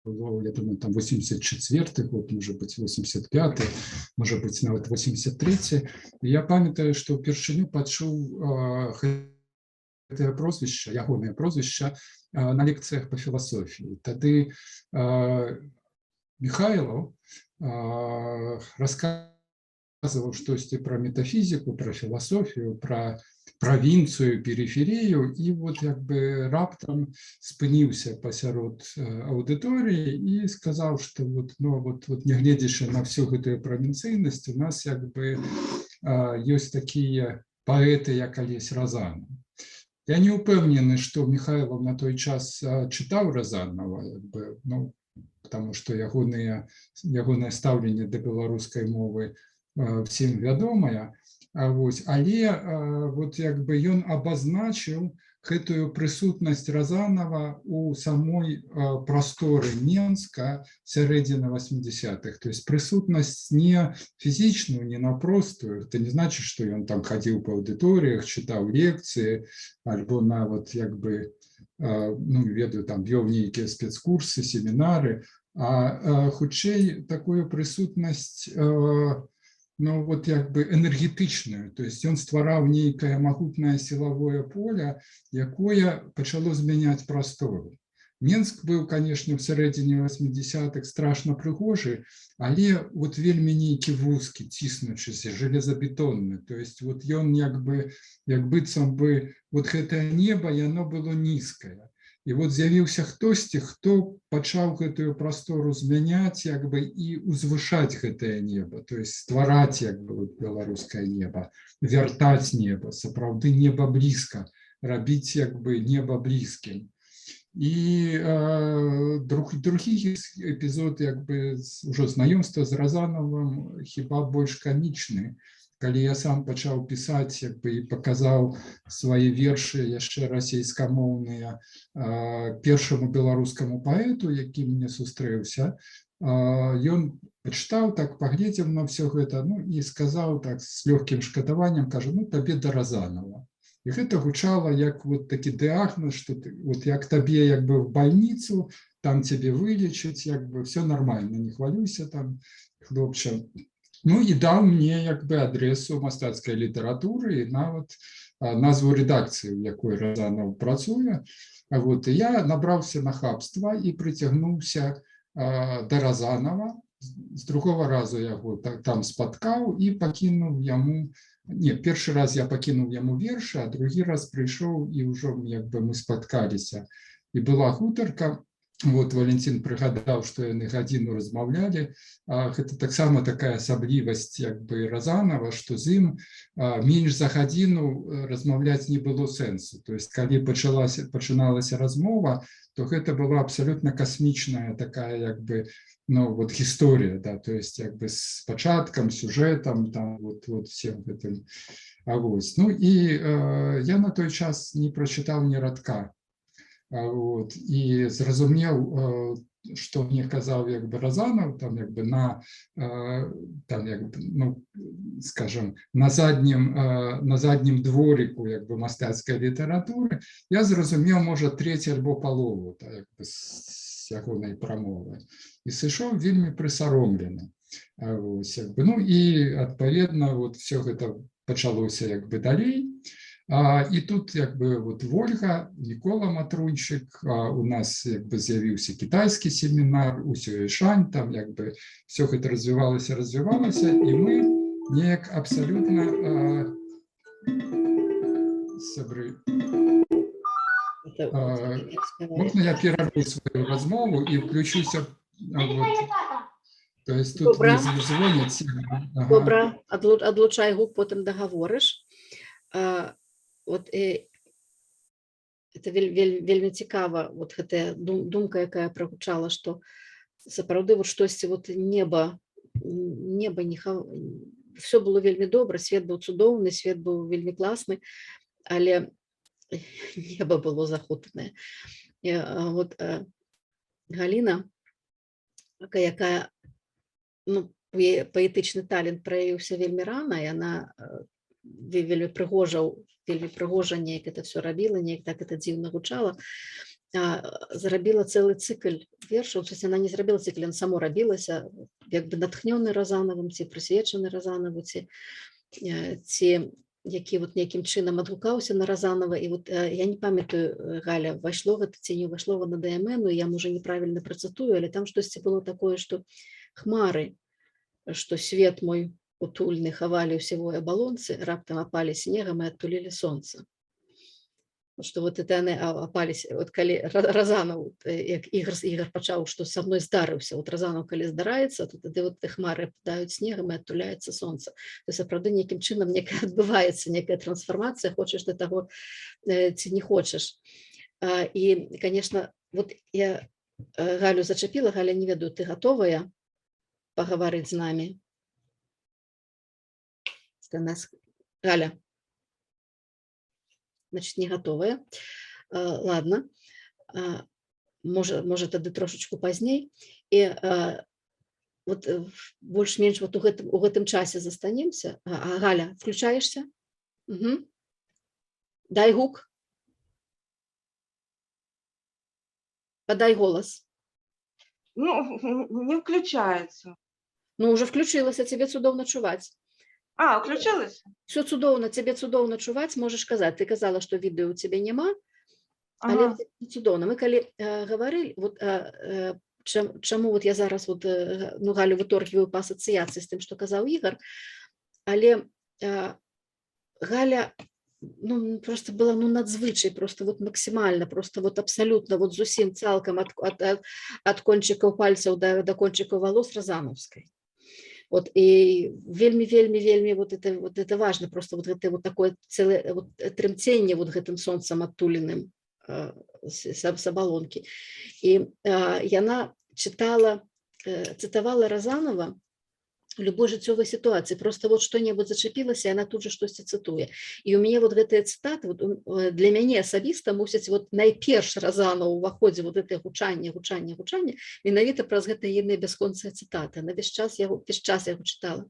было, я думаю, там 84-й год, может быть, 85-й, может быть, нават 83-й. Я памятаю, што ўпершыню пачуў гэтае прозвішча, ягонае прозвішча на лекцыях по філасофіі. Тады Михайлов рассказывал штосьці про метафизику, про философию, про провинцию, периферию, и вот як бы раптом спыніўся пасярод аудитории и сказал, что вот, ну, вот нягледзячы на всю гэтую провинцыйнасць, у нас як бы есть такие поэты, як Олесь Разанов. Я не упэўнены, что Михайлов на той час чытаў Разанова, як бы, ну, потому что ягонае стаўленне да беларускай мовы всем вядомая, але вот як бы ён абазначыў гэтую прысутнасць Разанова у самой прасторы Менска сярэдзіны 80-х. То есть прысутнасць не фізічную, не напростую. Это не значит, что ён там хадзіў па аўдыторыях, чытаў лекцыі, альбо нават як бы, ну, ведаю, там вёў нейкія спецкурсы, семінары, а хутчэй такую прысутнасць, ну, вот як бы энергетычную, то есть он ствараў нейкае магутнае сілавое поле, якое пачало змяняць прастору. Менск быў, конечно, в сярэдзіне 80-х страшна прыгожы, але вот вельмі нейкі вузкі, ціснучыся, железабетонны. То есть вот ён як быццам бы вот гэтае неба, яно было нізкае. І вот з'явіўся хтосьці, хто пачаў гэтую прастору змяняць як бы і узвышаць гэтае неба, то есть ствараць як бы беларускае неба, вяртаць неба, сапраўды неба блізка, рабіць як бы неба блізкім. І другі эпізод як бы ўжо знаёмства з Разановым хіба больш камічны. Калі я сам пачаў пісаць як бы, і паказаў свае вершы яшчэ расейскамоўныя першаму беларускаму паэту, які мне сустрэўся, ён пачытаў, так паглядзеў на ўсё гэта, ну, і сказаў так з лёгкім шкадаваннем, кажа, ну, табе да Разанова. І гэта гучала як вот такі дыагноз, што вот як табе як бы в больніцу, там цябе вылечаць, як бы все нормально, не хвалюйся там, хлопча. Ну і даў мне як бы адресу мастацкай літаратуры і нават назву рэдакцыі, у якой Разанов працуе. Вот, і я набраўся нахабства і прыцягнуўся да Разанова. З другого разу яго там спаткаў і пакінуў яму, не, першы раз я пакінуў яму вершы, а другі раз прыйшоў і ўжо як бы мы спаткаліся. І была гутарка. Вот Валянцін прыгадаў, што яны гадзіну размаўлялі. Гэта таксама такая асаблівасць як бы Разанова, што з ім менш за гадзіну размаўляць не было сэнсу. То есть калі пачыналася размова, то гэта была абсалютна касмічная такая як бы, ну, вот гісторыя, да, то есть як бы з пачаткам, сюжэтам, там вот всем гэтым. Вот. Ну і я на той час не прачытаў ні радка. Вот, і зразумеў што мне казаў як бы Разанов, там як бы там як бы, ну, скажем, на заднім дворіку як бы мастацкай літаратуры, я зразумеў, можа, трэці альбо палову як бы з ягонай прамовы. І сышоў вельмі прысаромлены. Ну і адпаведна вот все гэта пачалося як бы далей. І тут як бы вот Вольга, Мікола Матрунчык, у нас як бы з'явіўся кітайскі семінар, усё Ішань, там як бы все гэта развівалася, і мы неяк абсалютна сябры. Можна я перарву сваю размову і включуся? То есть тут Добра. не звоняць. Добра, адлучай гук, потым дагаворыш. Вот это вельмі цікава, вот гэтая думка, якая прагучала, што сапраўды вот штосьці вот неба не все было вельмі добра, свет быў цудоўны, свет быў вельмі класны, але неба было захопленае. Вот Галіна, якая, ну, паэтычны талент праявіўся вельмі рана, і яна вельмі прыгожа неяк это все рабіла, неяк так это дзіўна гучала, зрабіла цэлы цыкл вершаў. Яна не зрабіла цыкл, яна само рабілася, як бы натхнёны Разанавым, ці прысвечаны Разанаву, ці які вот нейкім чынам адгукаўся на Разанова. І вот я не памятаю, Галя, вайшло гэта ці не ўвайшло на даямену, я, можа, неправільна працытую, але там штосьці было такое, што хмары, што свет мой утульны хавалі ў сівой абалонцы, раптам апалі снегам і адтулілі сонца. Што вот это яны апаліся, вот калі Разанов, як Ігар пачаў, што са мной здарыўся, вот Разанов калі здараецца, то тады вот хмары ападаюць снегам і адтуляецца сонца. То сапраўды нейкім чынам некая адбываецца, некая трансфармацыя, хочаш ты таго ці не хочаш. І, конечно, вот я Галю зачапіла. Галя, не ведаю, ты гатовая пагаварыць з намі? Галя, значит, не готовая. Ладно, может, тады трошечку пазней. І вот больш-менш вот у гэтым часе застанемся. Галя, включаешься? Угу. Дай гук. Подай голос. Ну, не включается. Ну, уже включилась, а тебе цудоўна чуваць. Включилась? Все цудоўна, тебе цудоўна чуваць, можаш казаць. Ты казала, што відэо у цябе няма, але цудоўна. Мы калі гаварылі, вот чаму вот я зараз вот, ну, Галю выторгваю па асацыяцыі з тым, што казаў Ігар, але Галя, ну, просто была, ну, надзвычай, просто вот максимально, просто вот абсолютно, вот зусім цалкам ад кончыкаў пальцаў да кончыкаў волос Разановскай. Вот, и вельмі вот это важно, просто вот это вот такое целое вот трымценне вот гэтым сонцам адтуленым с абалонкі. І яна цытавала Разанова любой жыццёвай сітуацыі, просто вот што-небудзь зачапілася, яна тут же штосьці цытуе. І у мяне вот гэтыя цытаты, вот, для мяне асабіста мусяць вот найперш Разанов уваходзе вот гэтае гучанне, менавіта праз гэтыя ейныя бясконцыя цытаты. На весь час яго чытала.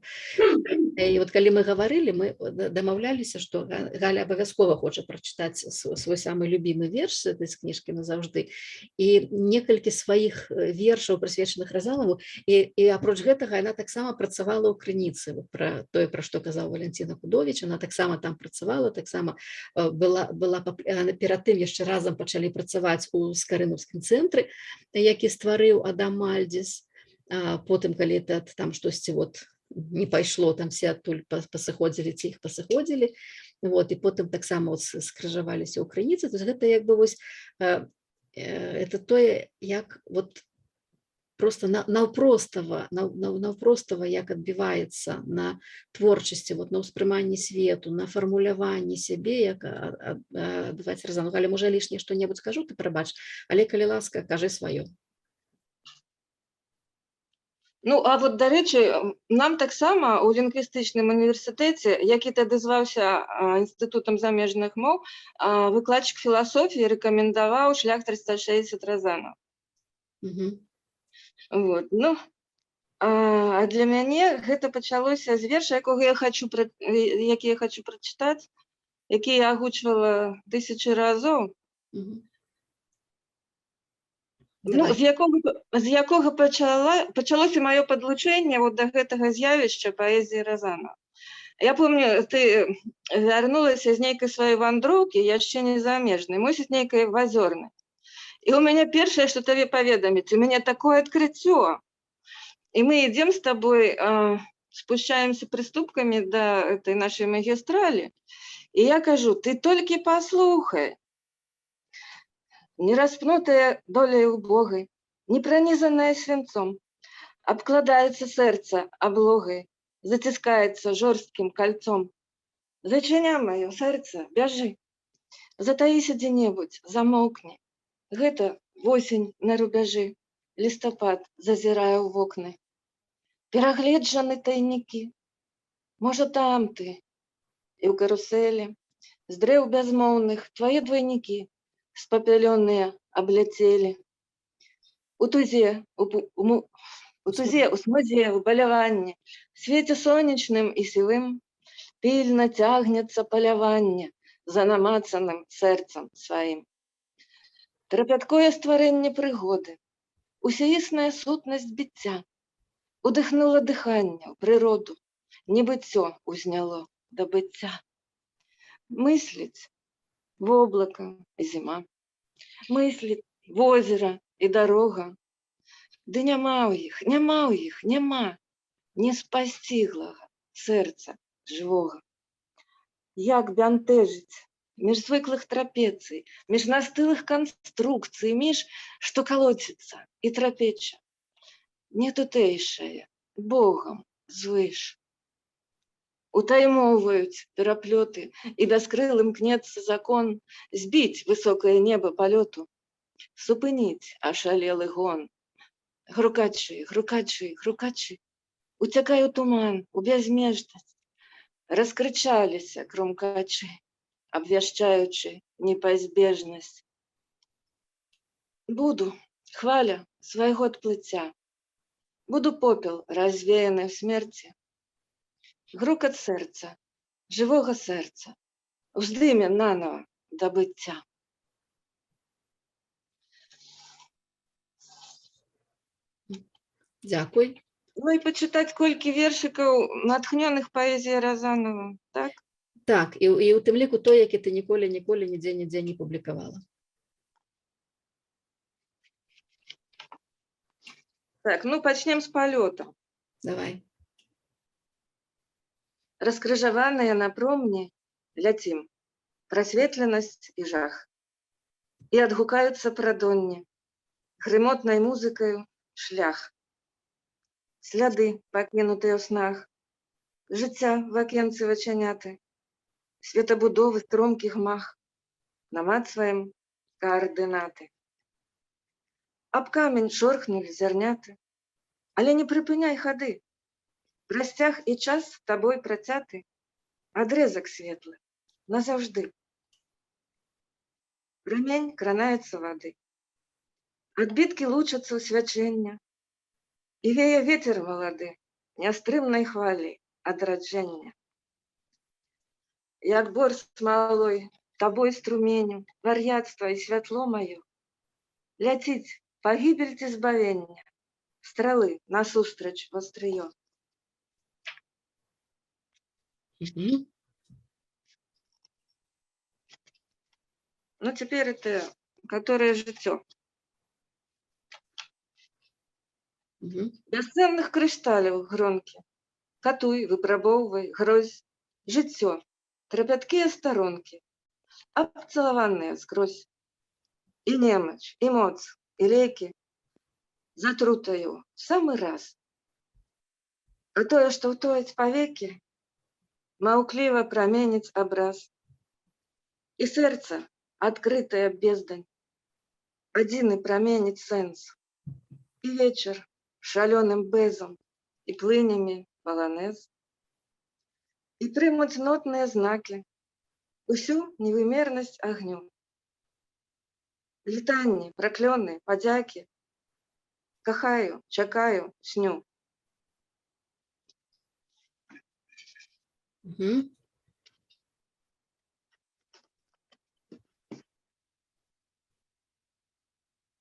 І вот калі мы гаварылі, мы дамаўляліся, што Галя абавязкова хоча прачытаць свой самы любімы верш з кніжкі назаўжды, і некалькі сваіх вершаў, прысвечаных Разанову, і апроч гэтага яна таксама працавала ў крыніцы, вот пра тое, пра што казаў Валянціна Худовіч, она таксама там працавала, таксама была перад тым яшчэ разам пачалі працаваць у Скарынаўскім цэнтры, які стварыў Адам Мальдзіс. Потым, калі там штосьці вот не пайшло, там все адтуль пасыходзілі, ці іх пасыходзілі, вот, і потым таксама скрыжаваліся ў крыніцы. То есть гэта як бы вось это тое, як вот просто наўпростава, як адбіваецца на творчасці, вот, на ўспрыманні свету, на фармуляванні сябе, як адбываць Разанов. Галя, можа, лішняе што-небудзь скажу, ты прабач, але, калі ласка, кажы сваё. Ну, а вот, дарэчы, нам таксама ў лінгвістычным універсітэце, які тады зваўся Інстытутам замежных моў, выкладчык філасофіі рэкамендаваў шлях 360 Разанов. Вот. Ну, а для мяне гэта пачалося з верша, які я хочу прачытаць, які я агучвала тысячы разоў. Мгм. Ну, Давай. з якога пачалося маё падлучэнне вот да гэтага з'явішча паэзіі Разанова. Я помню, ты вярнулася з нейкай сваёй вандроўкі, яшчэ не замежнай, мусіць, нейкай в Азёрнай. І ў мяне першае, што табе паведаміць, у мяне такое адкрыццё. І мы ідзем з табой, спускаемся прыступкамі да этой нашай магістралі, і я кажу: ты толькі паслухай. Не распнутая долей убогай, не пронизанная свинцом, обкладается сердце облогой, затискается жестким кольцом. Зачиня мое сердце, бяжи, затаися где-нибудь, замолкни. Гэта осень на рубяжи, листопад, зазираю в окна. Перагледжаны тайники, может, там ты, и у карусели, с дрэў бязмоўных твои двойники, спапялёныя абляцелі. У тузе, у смузе, у баляванні, свеце сонечным і сівым, пільна цягнецца паляванне за намацаным сэрцам сваім. Трапяткое стварэнне прыгоды, усеісная сутнасць біцця, удыхнула дыханне ў прыроду, небыццё узняло да быцця. Мысліць воблака зіма, мысліць возера і дарога. Ды няма ў іх, няма не спасціглага сэрца жывога. Як бянтэжыць між звыклых трапецый, між настылых канструкцый, між, што калоціцца і трапеча, не тутэйшае, Богам звыш. Утаймоўваюць пераплёты, і бяскрылым кнецца закон збіць высокае неба палёту, супыніць ашалелы гон. Грукачы, грукачы, грукачы, уцякаю туман, у бязмежнасць, раскрычаліся крумкачы, абвяшчаючы непазбежнасць. Буду, хваля свайго адплыцця, буду попел, развеяны в смерці. Грукат сэрца, жывога сэрца, уздыме нанова да быцця. Дзякуй. Ну і пачытаць колькі вершыкаў, натхнёных паэзіяй Разанова, так? Так, і ў тым ліку той, які ты ніколі нідзе не публікавала. Так, ну пачнем з палёта. Давай. Раскрыжаваныя на промні ляцім, прасветленасць і жах. І адгукаюцца прадонні, грымотнай музыкаю шлях. Сляды, пакінутыя ў снах, жыцця в акенцы вачаняты, светабудовы стромкіх мах, намацваем каардынаты. Аб камень шорхнулі зярняты, але не прыпыняй хады. Прасцяг і час табой працяты, адрэзак светлы, назаўжды. Прамень кранаецца вады, адбіткі лучацца ў свячэння, і вее ветер малады, нястрымнай хвалі адраджэння. Як бор смалой, табой струменю, вар'яцтва і святло маё, ляціць пагібель ці збавення, стрэлы насустрач вастрыё. Мгм. Ну, теперь это, которое жыццё. Мгм. Бясцэнных крышталяў гронкі, катуй, выпрабоўвай, грозь, жыццё, трапяткія старонкі, абцалаваныя скрозь. І немач, і моц, і лекі затрутаю в самы раз. А тое, што ўтоіць павекі, маўкліва праменіць абраз. І сэрца, адкрытая бездань, адзіны праменіць сэнс. І вечар шалёным бэзам і плынямі паланез. І прымуць нотныя знакі, усю невымернасць агню. Літанні, праклёны, падзякі, кахаю, чакаю, сню. Мгм.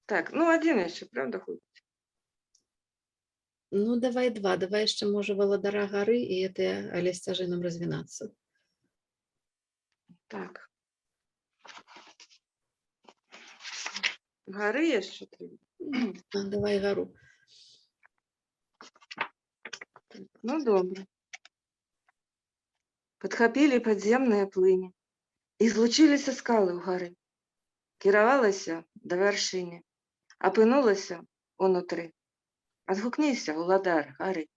Так, ну один еще, правда, хуй? Ну, давай два. Давай еще, може, Володара горы и это але стяжином развинаться. Так. Горы еще три. Давай гору. Ну, добре. Подхапілі падземныя плыні, і злучыліся скалы ў гары. Кіравалася да вяршыні, апынулася унутры. Адгукніся, уладар гары.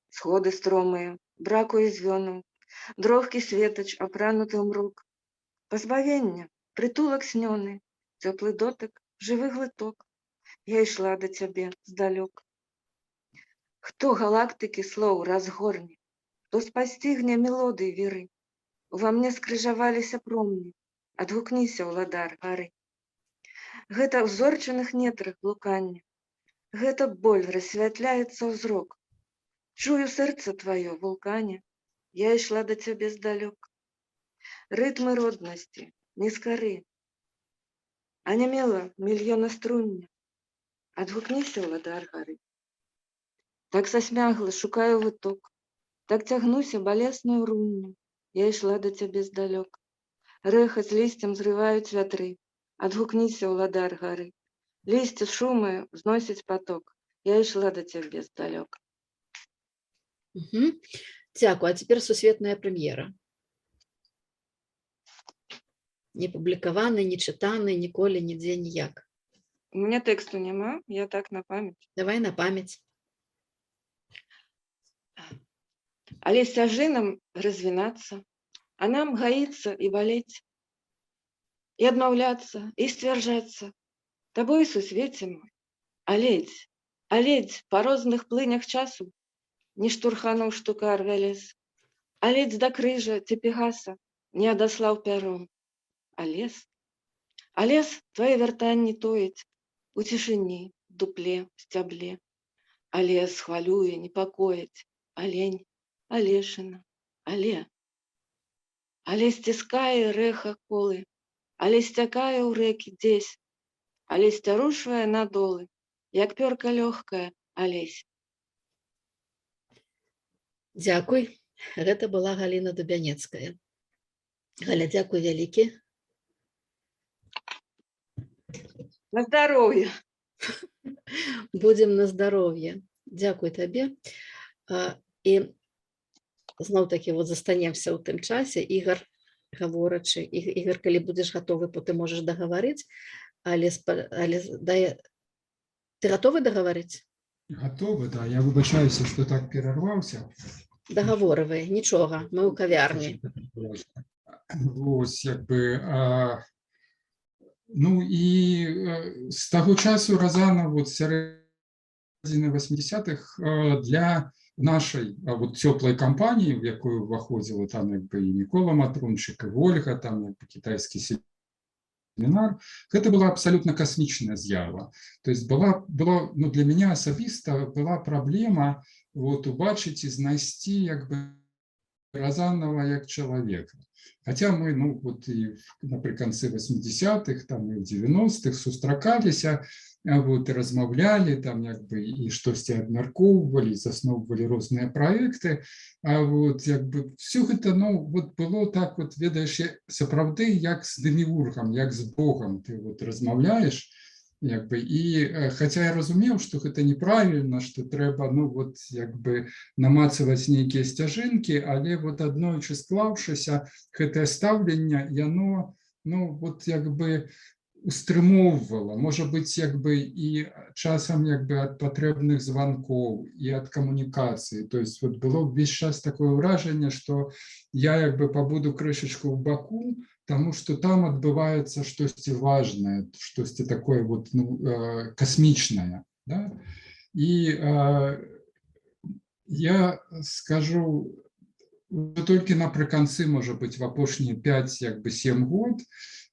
Сходы стромыя, бракуе звёнаў, дровкі светач, апрануты ўмрок. Пазбавення, прытулак снёны, цёплы дотык, жывы глыток. Я ішла да цябе здалёк. Хто галактыкі слоў разгорне, хто спасцігне мелодыі віры. Ува мне скрыжаваліся промні, адгукніся, уладар гары. Гэта ў зорчаных нетрах блукання, гэта боль рассвятляецца ўзрок. Чую сэрца тваё, вулкане, я ішла да цябе здалёк. Рытмы роднасці, не скары, анямела мільёна струння, адгукніся, уладар гары. Так сасмягла, шукаю выток, так цягнуся балесную рунню, я ішла да цябе здалёк. Рэха з лісцем зрываюць вятры, адгукніся, уладар гары. Лісце шумы зносіць поток, я ішла да цябе здалёк. Мгм. Дзякуй. А теперь сусветная прэм'ера. Не публікаваны, не чытаны, ніколі, нідзе, ніяк. У меня тексту нема, я так на память. Давай на памяць. Але сцяжынам развінацца, а нам гаіцца і балець, і адмаўляцца, і сцвярджацца. Табой, сусвеце мой, аледзь па розных плынях часу, не штурхануў штукар вялез, аледзь да крыжа ці пегаса не адаслаў пяром. А лес твае вяртанні тоіць у цішыні, дупле, сцябле. А лес хвалюе, непакоіць, алень, алешына, але сціскае рэха колы, але сцякае ў рэкі дзесь, але сцярушвае на долы, як пёрка лёгкая, алесь. Дзякуй. Гэта была Галіна Дубянецкая. Галя, дзякуй вялікі. На здароўе! Будзем на здароўе. Дзякуй табе. І зноў-такі вот застанемся ў тым часе. Ігар гаворачы. Ігар, калі будзеш гатовы, то ты можаш дагаварыць. Але ты гатовы дагаварыць? Готовы, да. Я выбачаюся, что так перервался. Дагаворывай. Нічога. Мы ў кавярні. Вось, як бы, ну і з таго часу Разана вот сярэдзіны 80-х для нашай вот цёплай кампаніі, в якую ўваходзіла там як бы і Мікола Матрунчык, і Вольга, там як бы кітайскі семінар, гэта была абсалютна касмічная з'ява. То есть была, ну, для мяне асабіста была праблема вот убачыць і знайсці як бы Разанова як чалавека. Хотя мы, ну, вот и напрыканцы 80-х, там, и в 90-х сустракаліся, вот, и размаўлялі, там, як бы, і штосьці абмяркоўвалі, засноўвалі розныя праекты, вот, як бы, все гэта, ну, вот, было так, вот, ведаеш, сапраўды, як з дэміургам, як з Богом ты, вот, размаўляеш, як бы, і, хотя я разумеў, што гэта неправільна, што трэба, ну, вот, як бы, намацаваць нейкія сцяжынкі, але вот аднойчы склаўшыся, гэтае стаўленне, яно, ну, вот, як бы, устрымоўвала, можа быць, як бы, і часам, як бы, ад патрэбных званкоў, і ад камунікацыі, то есть, вот, было ўвесь час такое ўражанне, што я, як бы, пабуду крышачку ў баку, тому что там адбываецца штосьці важнае, штосьці такое вот, ну, касмічнае. Да? І я скажу, толькі напрыканцы, можа быць, в апошнія 5, як бы 7 год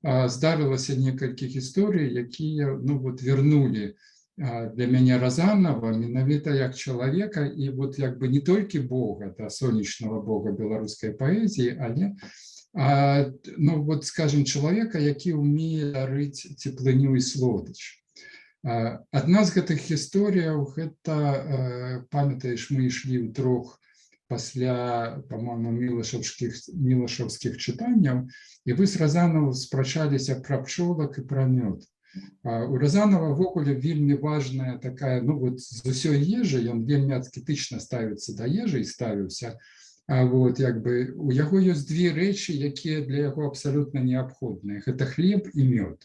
здарылася некалькі гісторый, якія, ну, вот, вернулі для мяне Разанова менавіта як чалавека і вот як бы не толькі Бога, да, сонечнага Бога беларускай паэзіі, але ну вот скажем чалавека, які ўмее дарыць цеплыню і слодыч. Адна з гэтых гісторыяў гэта, памятаеш, мы ішлі ў трох пасля, по-моему, мілашаўскіх чытанняў, і вы з Разанавым спрачаліся пра пчолак і пра мёд. У Разанова ввогуле вельмі важная такая, ну вот з усёй ежы, ён вельмі аскетычна ставіцца да ежы і ставіўся, вот як бы у яго ёсць две рэчы, якія для яго абсалютна неабходныя. Гэта хлеб і мёд.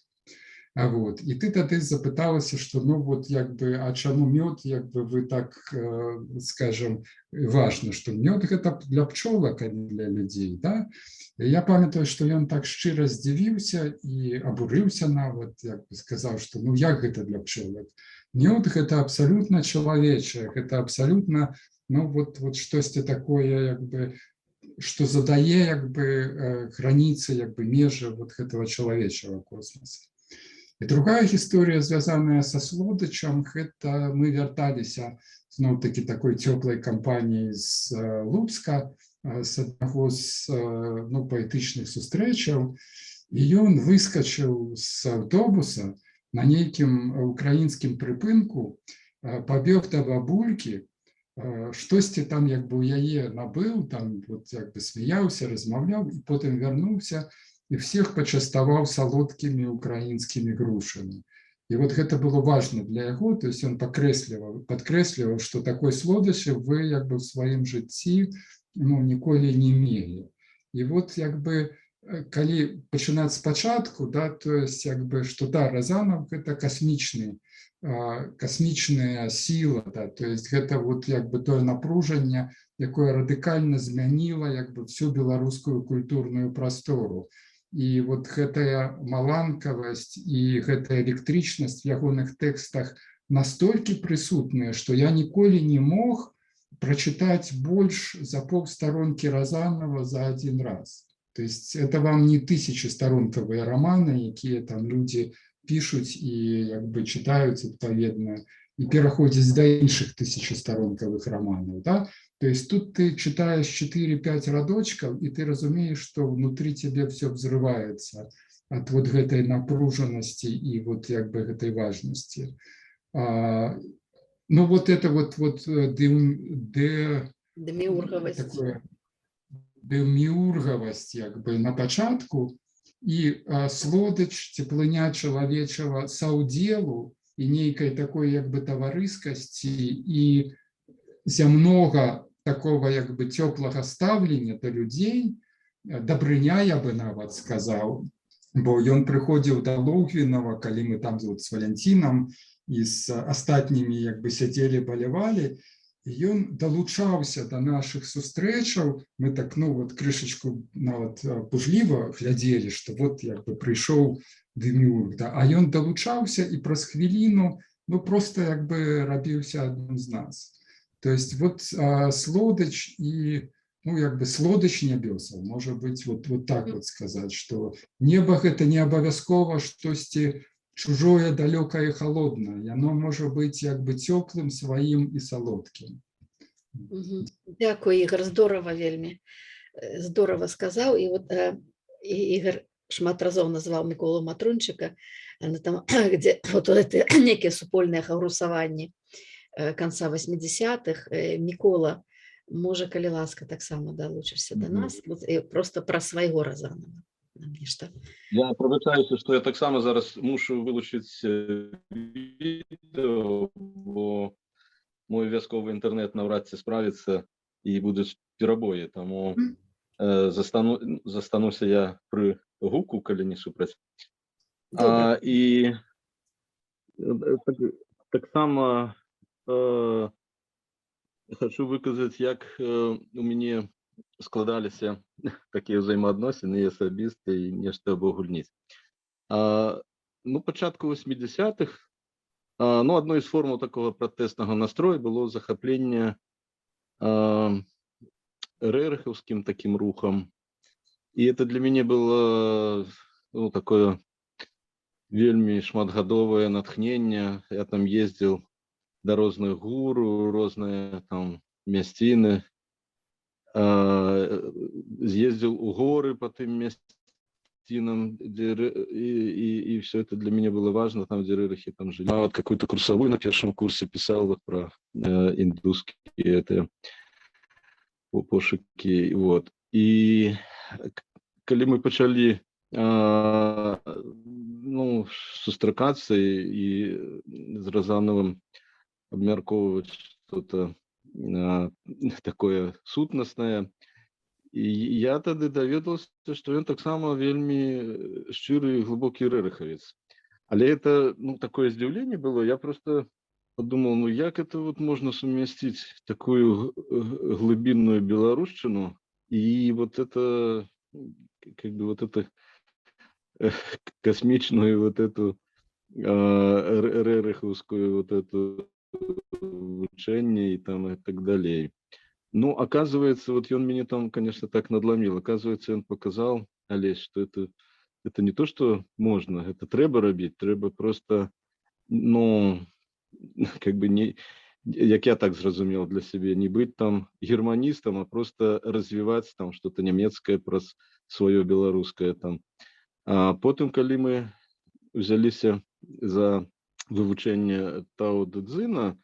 Вот. І ты тады запыталася, што ну вот як бы, а чаму мёд, як бы вы так, скажем, важна, што мёд гэта для пчолак, а не для людзей, да? Я памятаю, што ён так шчыра здзівіўся і абурыўся нават, як бы сказаў, што ну як гэта для пчолак? Мёд гэта абсалютна чалавечае, гэта абсалютна, ну вот штосьці такое, як бы, што задае як бы граніцы, як бы межы вот гэтага чалавечага космоса. І другая гісторыя, звязаная са слодычам, гэта мы вярталіся зноў-такі такой цёплай кампаніі з Луцка, з аднаго з ну, паэтычных сустрэчаў, і ён выскачыў з аўтобуса на нейкім украінскім прыпынку, пабег да бабулькі, штосьці там як бы у яе набыў, там вот як бы смяяўся, размаўляў, і потым вярнуўся, і всех пачаставаў салодкімі украінскімі грушамі. І вот гэта было важна для яго, то есть ён падкрэсліваў, што такой слодычы вы як бы в сваім жыцці ну, ніколі не мелі. І вот як бы калі пачынаць спачатку, да, то есть як бы што да, Разанов гэта касмічная сіла, да, то есть гэта вот як бы тое напружанне, якое радыкальна змяніла як бы всю беларускую культурную прастору. І вот гэтая маланкавасць і гэтая электрычнасць в ягоных тэкстах настолькі прысутныя, што я ніколі не мог прачытаць больш за паўстаронкі Разанова за один раз. То есть это вам не тысячастаронкавыя раманы, якія там людзі пішуць і як бы чытаюць адпаведна і пераходзяць да іншых тысячастаронкавых раманаў, да? То есть тут ты читаешь 4-5 радочков, и ты разумеешь, что внутри тебя все взрывается от вот этой напруженности и вот как бы этой важности. Ну вот это вот деміургавасць як бы на пачатку і слодыч, цеплыня чалавечага саўдзелу і нейкай такой як бы таварыскасці і зямнога такого як бы цёплага стаўлення да людзей, дабрыня, я бы нават сказаў, бо ён прыходзіў да Логвінава, калі мы там з Валянцінам і з астатнімі як бы сядзелі, балявалі, і ён далучаўся да нашых сустрэчаў, мы так, ну, вот крышачку нават пужліва глядзелі, што вот як бы прыйшоў дэміург, да, а ён далучаўся і праз хвіліну, ну, просто як бы рабіўся адным з нас. То есть вот слодыч и, ну, как бы слодыч небесаў, может быть, вот так вот сказать, что небо это не абавязкова штосьці чужое, далёкае и холодное, оно может быть как бы цёплым, сваім и салодкім. Дякую, Ігор, здорово вельмі. Здорово сказаў. І вот Ігор шмат разоў назваў Міколу Матрунчыка, где вот это некие супольныя хаўрусаванні конца 80-х. Мікола, можа, калі ласка, таксама далучышся до нас, просто про свайго Разанова. Я пробачаюся, што я таксама зараз мушу вылучыць відео, бо мой вясковы інтэрнэт наўрад ці справіцца і будуць перабоі, таму застануся я пры гуку, калі не супраць. І таксама хочу выказаць, як у мяне складаліся такія ўзаемаадносіны і асабіста, і нешта абагульніць. Ну, пачатку 80-х, ну, адной з формаў такого пратэснага настрою было захапленне рериховским таким рухом. И это для меня было, ну, такое вельмі шматгадовае натхненне. Я там ездзіў да розных гуру, розныя там мясціны, з'ездзіў у горы по тым мясцінам, и все это для меня было важно, там, где рерихи там жили. Вот какую-то курсовую на первом курсе писал вот про индусские это пошуки, вот. И когда мы начали ну, сустракаться и с Розановым обмярковывать что-то такое сутнасное, і я тады даведаўся, што ён таксама вельмі шчыры і глыбокі рэрыхавец. Але это, ну, такое здзіўленне было, я просто подумал, ну як это вот можно совместить такую глубинную белорусщину и вот это, как бы вот это космичную вот эту рериховскую вот эту учение и там и так далее. Ну, оказывается, вот он меня там, конечно, так надломил. Оказывается, он показал, Олесь, что это не то, что можно, это треба робить, треба просто, ну, как бы не, як я так зразумел для себя, не быть там германистом, а просто развивать там что-то немецкое про свое белорусское там. А потом, когда мы взялись за вывучение Тао Дэ Цзина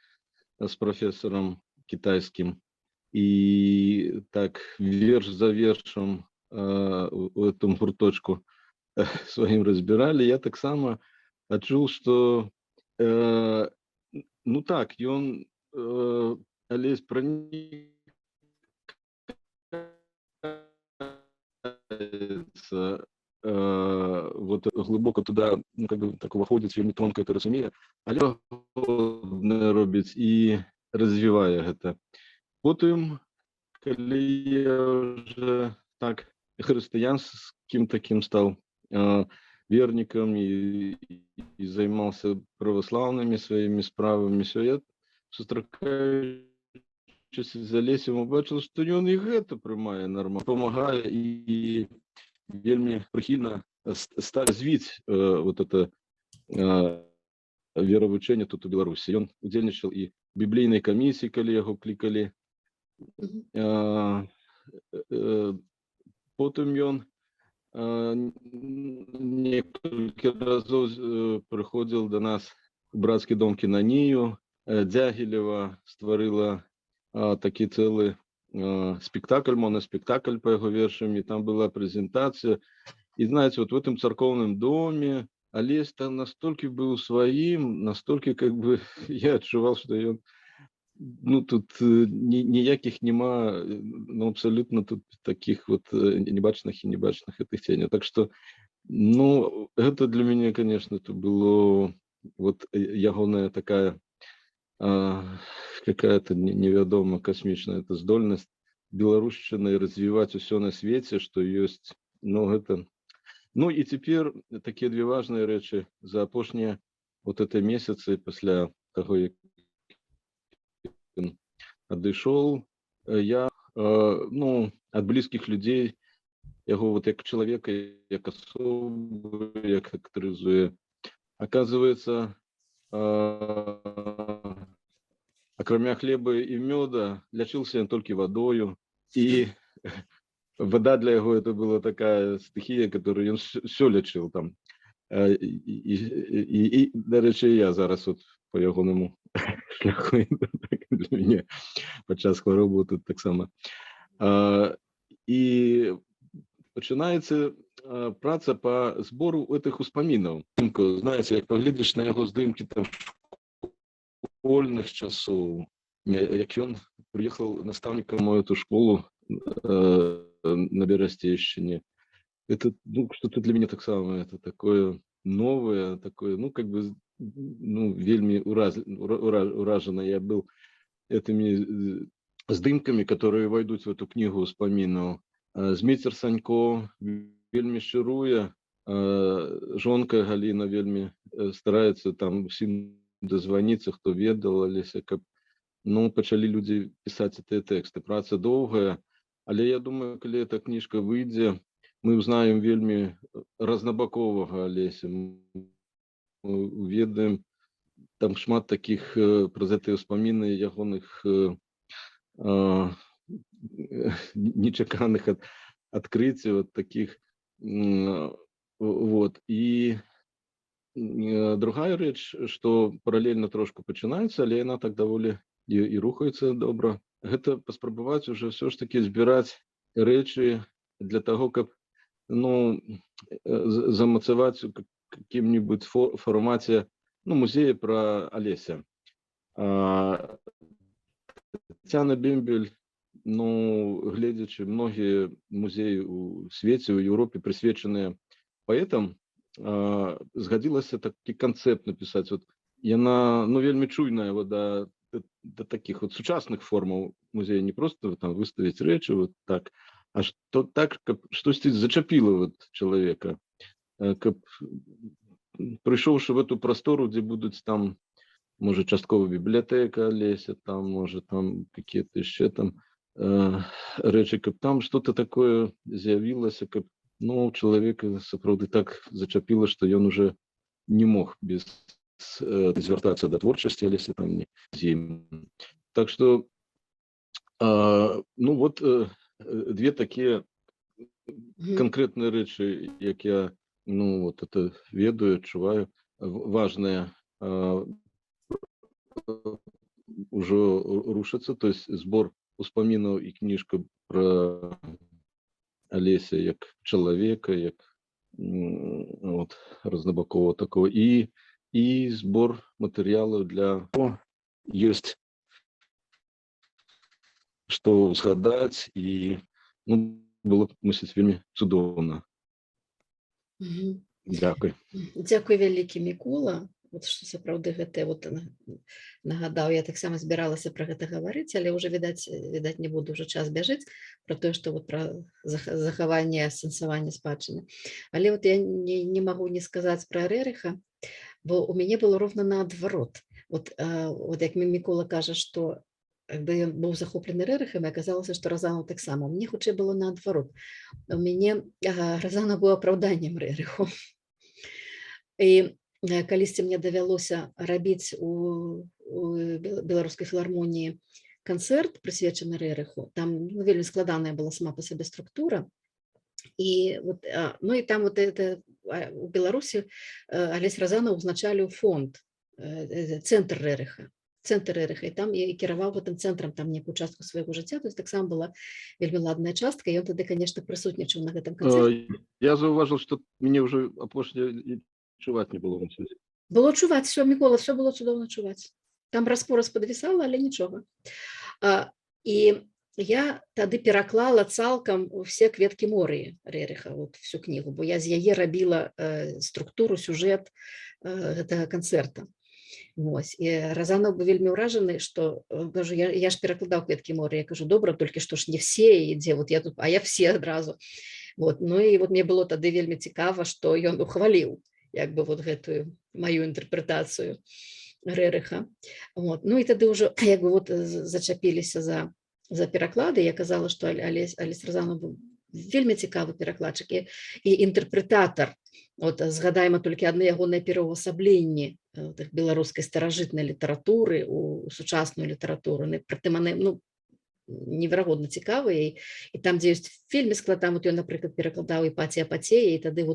с профессором китайским, и так верш за вершем у этом гурточку своим разбирали, я так само отчул, что ну так, он Олесь проникается вот глубоко туда, ну, как бы так уваходить, вельмі тонко это разумея, але робить и развивая это. Потом, когда я уже так христианским таким стал верником и занимался православными своими справами, все, я сустракаючись з Олесем, убачил, что он и это приймає нормально, помогая и вельмі прихильно развить вот это вероучение тут у Беларуси. Он удзельнічал и библейной комиссии, коли его кликали. Потом он несколько разов приходил до нас в братский дом Кинанию. Дягилева створила такий целый спектакль, моноспектакль по его вершам, и там была презентация. И знаете, вот в этом церковном доме Олесь там настолько был своим, настолько как бы я отчувал, что он, ну тут ніяких нема, ну абсолютно тут таких вот небачных и небачных этих теней. Так что, ну, это для меня, конечно, это было вот ягоная такая какая-то невядома космічная эта здольность белорусщиной развивать все на свете, что есть, ну это, ну и теперь такие две важные речи за апошние вот это месяцы после того, как адышоў, я ну от близких людей яго вот як человека, як асобу, як характарызуе, оказывается, акрамя хлеба и меда лячился он только водою, и вода для его это была такая стихия, которую он все лечил там. И до речі, я зараз вот по ягоному шляху для меня подчас хвороби тут так само. И починається праца по збору этих успамінаў. Знаете, як поглядиш на його здимки там школьных часов, як он приехал наставником в эту школу на Берестейщине. Это, ну, что-то для меня так самое, это такое новое, такое, ну, как бы, ну, вельми уражено я был этими здымками, которые войдут в эту книгу успамінаў. Зміцер Санько вельми шчыруе, жонка Галина вельми старается там всем дозвониться, кто ведал, Олеся, каб, ну, пачалі люди писать эти тексты. Праца доўгая, але я думаю, калі эта книжка выйдзе, мы узнаем вельми разнабаковага Олеся. ведаем, там шмат таких праз гэтыя ўспаміны ягоных нечаканых адкрыццяў, таких. Вот. І другая рэч, што паралельна трошку пачынаецца, але яна так даволі і рухаецца добра. Гэта паспрабаваць уже ўсё ж такі збіраць рэчы для таго, каб замацаваць у какім-нибудь фармаце музея пра Алеся. Тацяна Бембель, гледзячы многія музеі ў свеце, у Еўропе, прысвечаныя паэтам, згадзілася такі канцэпт напісаць. Яна вельмі чуйная да таких сучасных формаў музея, не просто там выставіць рэчы так, а што так, каб штосьці зачапіла чалавека, каб прыйшоўшы в эту прастору, дзе будуць там, можа, часткова бібліятэка Алеся, там, можа, там какие-то яшчэ там рэчы, каб там что-то такое з'явілася, каб чалавека сапраўды так зачапіла, што ён уже не мог без звяртацца да творчасці Алеся там не з ім. Так што две такія канкрэтныя рэчы, як я это ведаю, адчуваю, важныя ўжо рушацца, то есть збор успамінаў і кніжка пра Алеся як чалавека, як разнабакового такого, і збор матэрыялаў для ёсць што згадаць, і было, мусіць, вельмі цудоўна. Дзякуй. Дзякуй вялікі, Мікола. Што сапраўды гэта нагадаў, я таксама збіралася пра гэта гаварыць, але ўжо відаць не буду, ўжо час бяжыць пра тое, што пра захаванне, сэнсаванне спадчыны. Але я не магу не сказаць пра Рэриха, бо у мяне было ровна наадварот. Як Мікола кажа, што ён быў захоплены Рэрихам, і аказалася, што Разанаў таксама. Мне хутчэй было наадварот. У мяне Разанаў быў апраўданнем Рэриху. І калісьці мне давялося рабіць у Беларускай філармоніі канцэрт, прысвечаны Рэриху. Там вельмі складаная была сама па сабе структура. І там у Беларусі Алесь Разанаў узначаліў фонд, цэнтр Рэриха. І там я кіраваў гэтым цэнтрам там некую частку свайго жыцця, то есть таксама была вельмі ладная частка, і ён тады, конечно, прысутнічаў на гэтым канцэрце. Я заўважыў, што мяне ўжо апошняе чуваць не было. Было чуваць, все, Мікола, все было цудоўна чуваць. Там раз-пораз падвісала, але нічога. І я тады пераклала цалкам усе кветкі морыі Рэриха, всю кнігу, бо я з яе рабіла структуру, сюжэт гэтага канцэрта. І Разанаў быў вельмі ўражаны, што я ж перакладаў кветкі моры, я кажу, добра, толькі што ж не все ідзе, я тут, а я все адразу. І мне было тады вельмі цікава, што ён ухваліў гэтую маю інтэрпрэтацыю Рэриха. І тады ўжо зачапіліся за пераклады, я казала, што Алесь Разанаў быў вельмі цікавы перакладчык і інтэрпрэтатар. Згадаем толькі адны ягоныя пераўвасабленні беларускай старажытнай літаратуры у сучасную літаратуру. Неверагодна цікавыя. І там, дзе ёсць вельмі склад, там ён, напрыклад, перакладаў Іпатія Пацея, і тады,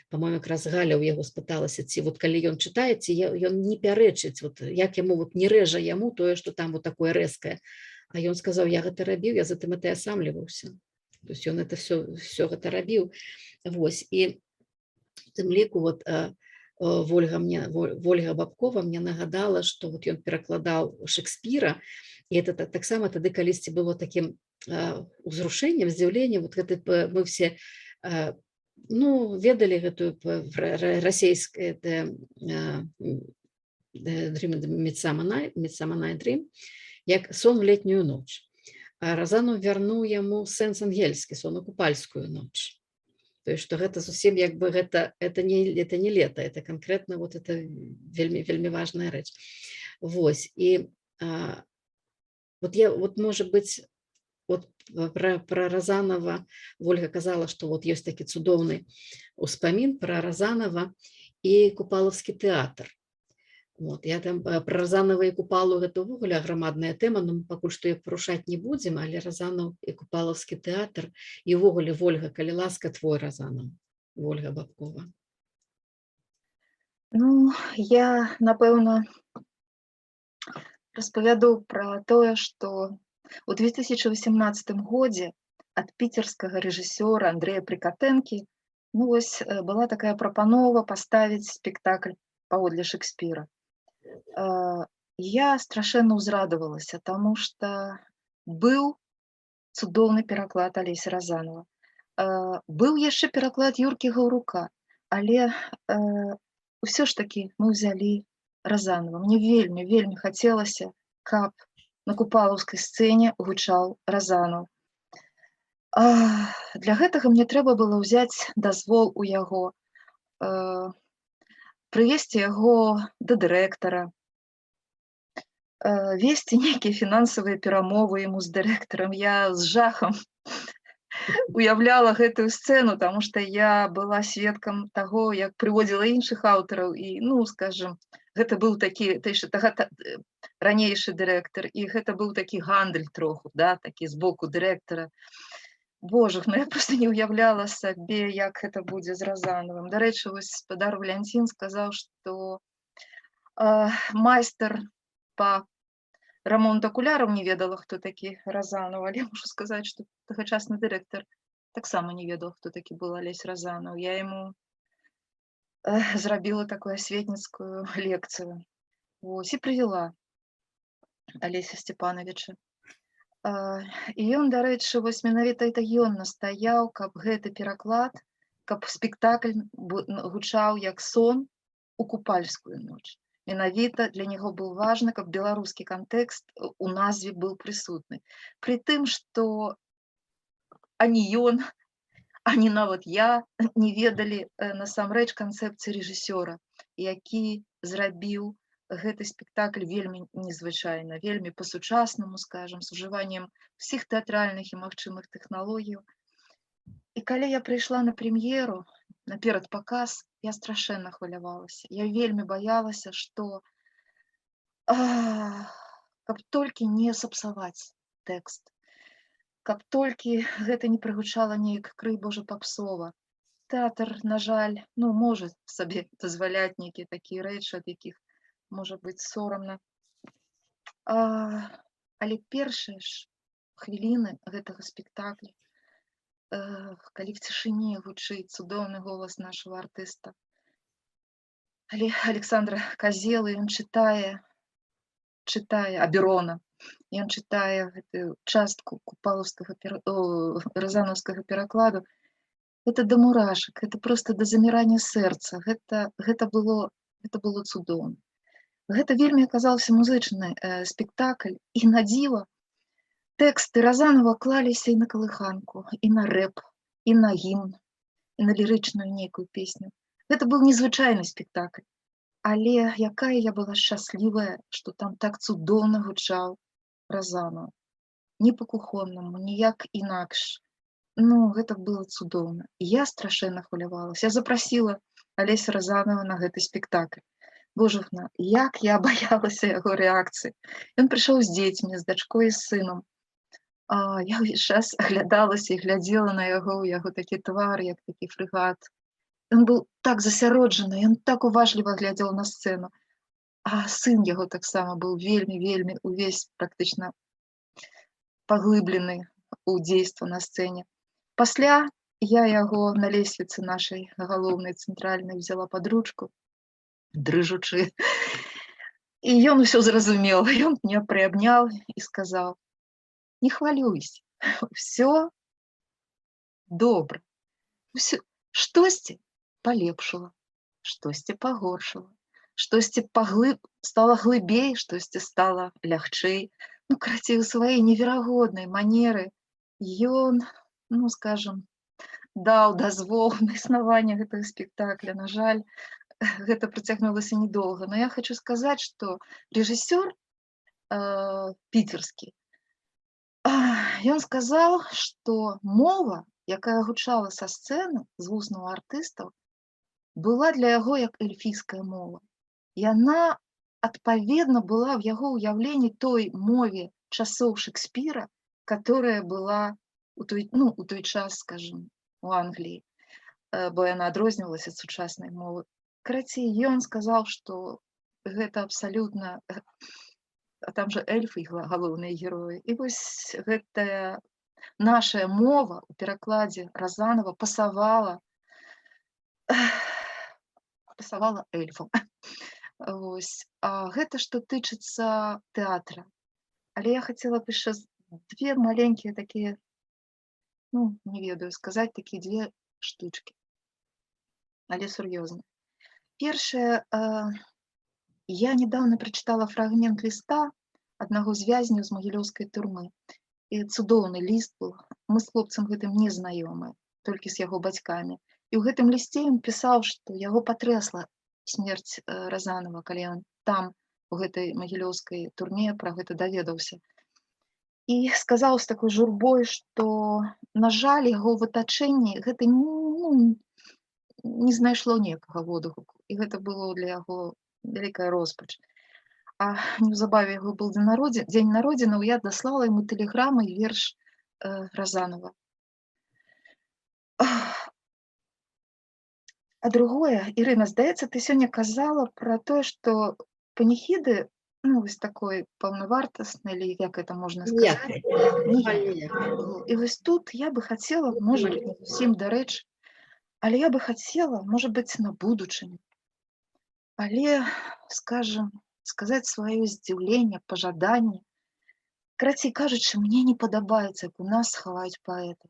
па-моему, якраз Галя ў яго спыталася, ці калі ён чытае, ці ён не пярэчыць, як яму не рэжа яму тое, што там такое рэзкае. А ён сказаў, я гэта рабіў, я затым это асамліваўся. То есть ён это все гэта рабіў. І тым ліку Вольга Бабкова мне нагадала, што ён перакладаў Шекспіра, і это таксама тады калісьці было такім узрушэннем, здзіўленнем. Мы все ведалі гэтую расейскую Midsummer Night Dream, як сон в летнюю ноч. А Разанаў вярнуў яму сэнс ангельскі, сон у купальскую ноч. То есть, что это зусім это не лето, это конкретно это вельмі важная рэч. И я может быть про Разанова Вольга казала, что ёсць такі цудоўны успамін про Разанова, і Купалаўскі тэатр. Вот, я там пра Разанова і Купалу гэта ўвогуле аграмадная тэма, но мы пакуль што іх парушаць не будзем, але Разанаў і Купалаўскі тэатр і ўвогуле Вольга, калі ласка, твой Разанаў, Вольга Бабкова. Ну, я, напэўна, распавяду пра тое, што у 2018 годзе ад піцерскага рэжысёра Андрэя Прыкатэнкі была такая прапанова паставіць спектакль паводле Шекспіра. Я страшэнна ўзрадавалася, таму што быў цудоўны пераклад Алесі Разанова. Быў яшчэ пераклад Юркі Гаўрука, але ўсё ж такі мы ўзялі Разанова. Мне вельмі хацелася, каб на купалаўскай сцэне гучаў Разанаў. Для гэтага мне трэба было ўзяць дазвол у яго, прывесці яго да дырэктара, весці нейкія фінансавыя перамовы яму з дырэктарам. Я з жахам уяўляла гэтую сцэну, таму што я была сведкам таго, як прыводзіла іншых аўтараў, і, скажам, гэта быў такі ранейшы дырэктар, і гэта быў такі гандаль троху, такі з боку дырэктара. Боже, я проста не ўяўляла сабе, як гэта будзе з Разанавым. Дарэчы, спадар Валянцін сказаў, што майстар па рамонт акуляраў не ведала, хто такі Разанаў, але мушу сказаць, што тагачасны дырэктар таксама не ведаў, хто такі быў Алесь Разанаў. Я яму зрабіла такую асветніцкую лекцыю. І прывяла Алеся Сцепановича. І ён, дарэчы, менавіта ён настаяў, каб гэты пераклад, каб спектакль гучаў як сон у купальскую ноч. Менавіта для него быў важна, каб беларускі кантэкст у назве быў прысутны. Пры тым, што ані ён, ані нават я не ведалі насамрэч канцэпцыі рэжысёра, які зрабіў гэты спектакль вельмі незвычайна, вельмі па-сучаснаму, скажам, з ужываннем усіх тэатральных і магчымых тэхналогіяў. І калі я прыйшла на прэм'еру, на перадпаказ, я страшэнна хвалявалася. Я вельмі баялася, што каб толькі не сапсаваць тэкст, каб толькі гэта не прыгучала неяк, крый Божа, папсова. Тэатр, на жаль, можа сабе дазваляць нейкія такія рэчы, ад якіх можа быць сорамна. Але першыя ж хвіліны гэтага спектакля, калі в цішыні гучыць цудоўны голас нашага артыста Александра Казелы, ён чытае Аберона, ён чытае гэтую частку разанаўскага перакладу. Гэта да мурашак, гэта проста да замірання сэрца, гэта было цудоўна. Гэта вельмі аказаўся музычны спектакль, і на дзіва тэксты Разанова клаліся і на калыханку, і на рэп, і на гімн, і на лірычную нейкую песню. Гэта быў незвычайны спектакль, але якая я была шчаслівая, што там так цудоўна гучаў Разанаў. Не па-кухоннаму, ніяк інакш. Гэта было цудоўна. Я страшэнна хвалявалася. Я запрасіла Алеся Разанова на гэты спектакль. Божухна, як я баялася яго рэакцыі. Ён прыйшоў з дзецьмі, з дачкой і з сынам. Я ўвесь час аглядалася і глядзела на яго, у яго такі твар, як такі фрэгат. Ён быў так засяроджаны, ён так уважліва глядзеў на сцэну. А сын яго таксама быў вельмі увесь практычна паглыблены ў дзейства на сцэне. Пасля я яго на лесвіцы нашай галоўнай цэнтральнай взяла пад ручку, дрыжучы. І ён усё зразумеў, ён мне прыабняў і сказаў: не хвалюйся, все добра. Штосьці палепшала, штосьці пагоршала, штосьці стала глыбей, штосьці стала лягчэй. Карацей, у сваёй неверагоднай манеры ён, скажам, даў дазвол на існаванне гэтага спектакля. На жаль, гэта працягнулася недоўга. Но я хочу сказаць, што рэжысёр піцерскі, ён сказаў, што мова, якая гучала са сцэны з вуснаў артыстаў, была для яго як эльфійская мова. Яна адпаведна была в яго ўяўленні той мове часоў Шекспіра, которая была у той час, скажем, у Англіі, бо яна адрознівалася ад сучаснай мовы. Карацей, ён сказаў, што гэта абсалютна, а там жа эльфы галоўныя героі. І вось гэтая наша мова у перакладзе Разанова пасавала эльфам. Вось. А гэта што тычыцца тэатра. Але я хацела б яшчэ две маленькія такія, не ведаю сказаць, такія две штучкі. Але сур'ёзна. Першае, я недавно прачытала фрагмент ліста аднаго з вязняў з магілёўскай турмы. І цудоўны ліст быў. Мы з хлопцам гэтым не знаёмыя, толькі з яго бацькамі. І ў гэтым лісце ён пісаў, што яго патрэсла смерць Разанова, калі ён там, у гэтай магілёўскай турме, пра гэта даведаўся. І сказаў з такой журбой, што, на жаль, яго в атачэнні гэта не знайшло ніякага водгуку. І гэта было для яго вялікая роспач. А неўзабаве яго быў дзень народзінаў, я даслала яму тэлеграму і верш Разанова. А другое, Ірына, здаецца, ты сёння казала пра тое, што паніхіды, вось такой паўнавартаснай, или як это можна сказаць? Ніякай. І вось тут я бы хацела, можа быць, не зусім дарэчы, але я бы хацела, можа быць, на будучыню. Але, скажем, сказаць сваё здзіўленне, пажаданне. Карацей кажучы, мне не падабаецца, як у нас хаваюць паэтаў.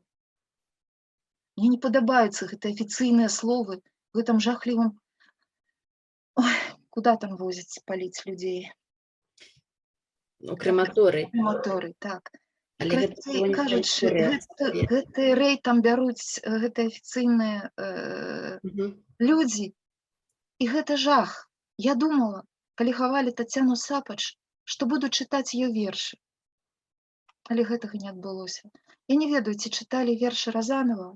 Мне не падабаюцца гэтыя афіцыйныя словы в гэтым жахлівым... Ой, куда там возяць паліць людзей? У крэматорый. Крэматорый, так. Але Карацей кажучы, гэты рэй там бяруць гэтыя афіцыйныя людзі. І гэта жах. Я думала, калі хавалі Тацяну Сапач, што буду чытаць ее вершы. Але гэтага не адбылося. Я не ведаю, ці чыталі вершы Разанова.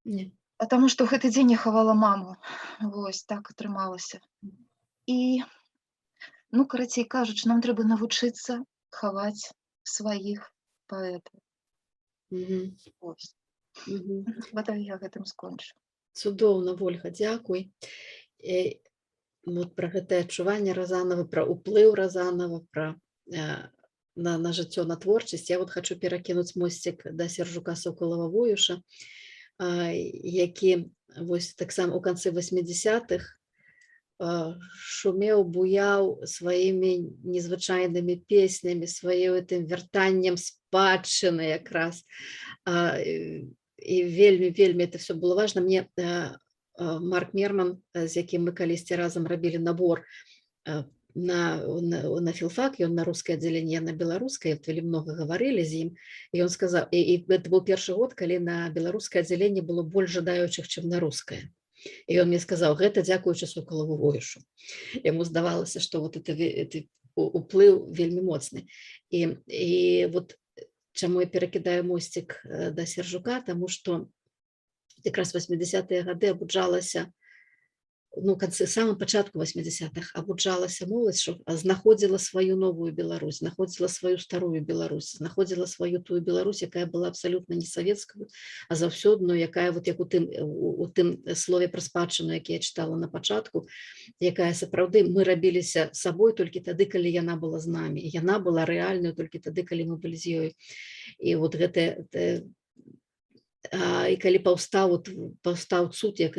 Не. А таму што гэты дзень я хавала маму. Вось, так атрымалася. І, карацей кажучы, нам трэба навучыцца хаваць сваіх паэтаў. Вось. Гэта я гэтым скончу. Цудоўна, Вольга, дзякуй. Пра гэтае адчуванне Разанова, пра ўплыў Разанова, на жыццё, на творчасць. Я хачу перакінуць мосцік да Сяржука Сокалава-Воюша, які таксама ў канцы 80-х шумеў, буяў сваімі незвычайнымі песнямі, сваім вяртаннем спадчыны якраз. І вельмі это все было важна. Мне Марк Мерман, з якім мы калісьці разам рабілі набор на філфак, ён на рускае аддзяленне, на беларускае, вельмі многа гаварылі з ім, і ён сказаў, і гэта быў першы год, калі на беларускае аддзяленне было больш жадаючых, чым на рускае. І ён мне сказаў, гэта дзякуючы Сокалаву-Воюшу. Яму здавалася, што уплыў вельмі моцны. І чаму я перакідаю мосцік да Сяржука, таму што якраз 80-е гады абуджалася, самым пачатку 80-х абуджалася моладзь, што знаходзіла сваю новую Беларусь, знаходзіла сваю старую Беларусь, знаходзіла сваю тую Беларусь, якая была абсалютна не савецкую, а заўсёдную, якая, як у тым слове пра спадчыну, яке я чытала на пачатку, якая сапраўды мы рабіліся сабой толькі тады, калі яна была з намі. Яна была рэальнаю толькі тады, калі мы былі з ёй. І гэтае... І калі паўстаў цуд, як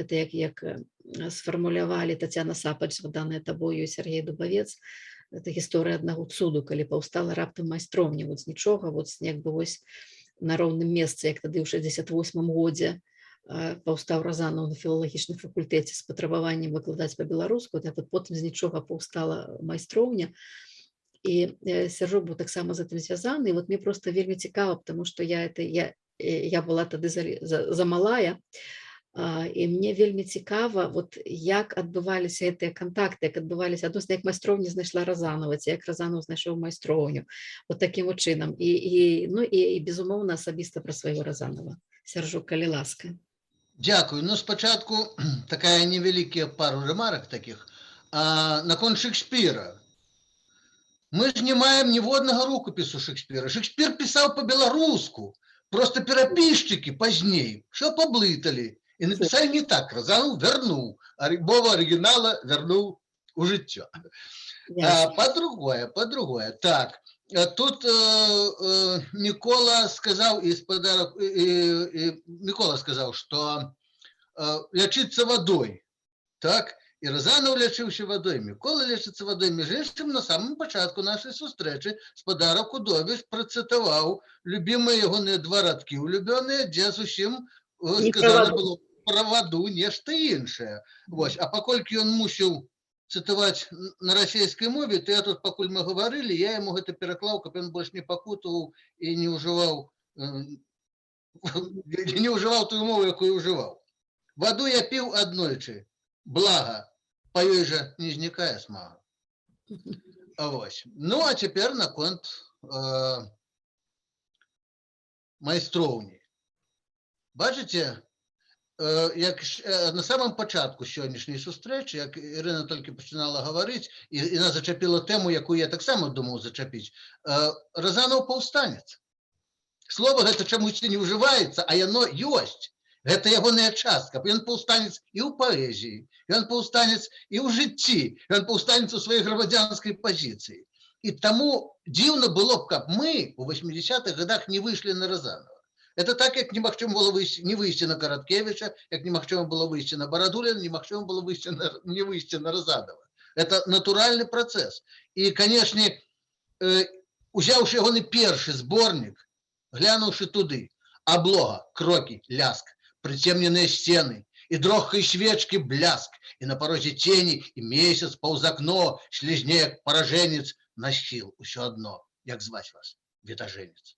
сфармулявалі Тацяна Сапач, згаданая табою, і Сяргей Дубавец, гэта гісторыя аднаго цуду, калі паўстала раптам майстроўня, з нічога, на роўным месцы, як тады ў 68-м годзе паўстаў Разанаў на філалагічным факультэце з патрабаваннем выкладаць па-беларуску, потым з нічога паўстала майстроўня. І Сяржок быў таксама з гэтым звязаны, і мне проста вельмі цікава, таму што я была тады замалая, і мне вельмі цікава, як адбываліся гэтыя кантакты, як адбываліся адносіны, як майстроўня знайшла Разанова, ці як Разанов знайшоў майстроўню, такім чынам. І безумоўна, асабіста пра свайго Разанова. Сяржук, калі ласка. Дякую. Ну, спочатку така невелика пару ремарок таких. Наконт Шекспіра. Мы ж не маем ніводнага рукопісу Шекспіра. Шекспір писаў по-беларуску. Просто перапісчыкі пазней все паблыталі і написали не так. Разанул вернул. Мова оригинала вернул у жыццё. По-другое. Так, тут Микола сказал, Микола сказал, что лечиться водой. Так, і Розанов лечився водою, Микола лечиться водою. Між іншим, на самому початку нашої зустрічі Сподаров Кудович процитував любимі його не два радки улюблені, де зусім сказано було про воду, нешто інше. Ось, а покольки він мусив цитувати на російській мові, то я тут, покуль ми говорили, я йому це переклав, щоб він більше не покутував і не уживав ту мову, яку уживав. Воду я пив однойчі, благо, по ёй же не знікае смага. Ось. Ну, а цяпер наконт майстроўні. Бачыце, як на самом пачатку сённяшняй сустрэчы, як Ірына толькі пачынала гаварыць, і яна зачапіла тэму, якую я таксама думаў зачапіць, Розанов паўстанец. Слово гэта чамусьці не ўжываецца, а яно ёсць. Гэта ягоная частка. Ён паўстанец і ў паэзіі, ён паўстанец і ў жыцці, ён паўстанец у сваёй грамадзянскай пазіцыі. І таму дзіўна было б, каб мы у 80-х годах не выйшлі на Розанова. Это так, як немагчыма было не выйсці на Караткевіча, як немагчыма было выйсці на Барадуліна, немагчыма было не выйсці на Розанова. Это натуральны працэс. І, канешне, узяўшы ягоны першы зборнік, глянуўшы туды, аблога, крокі, ляск, прыцемненыя сцены, і дрогкай свечкі бляск, і на парозе цені, і месяц паўз акно, слізне, як паражэнец, на схіл, усё адно, як зваць вас, вітажэнец.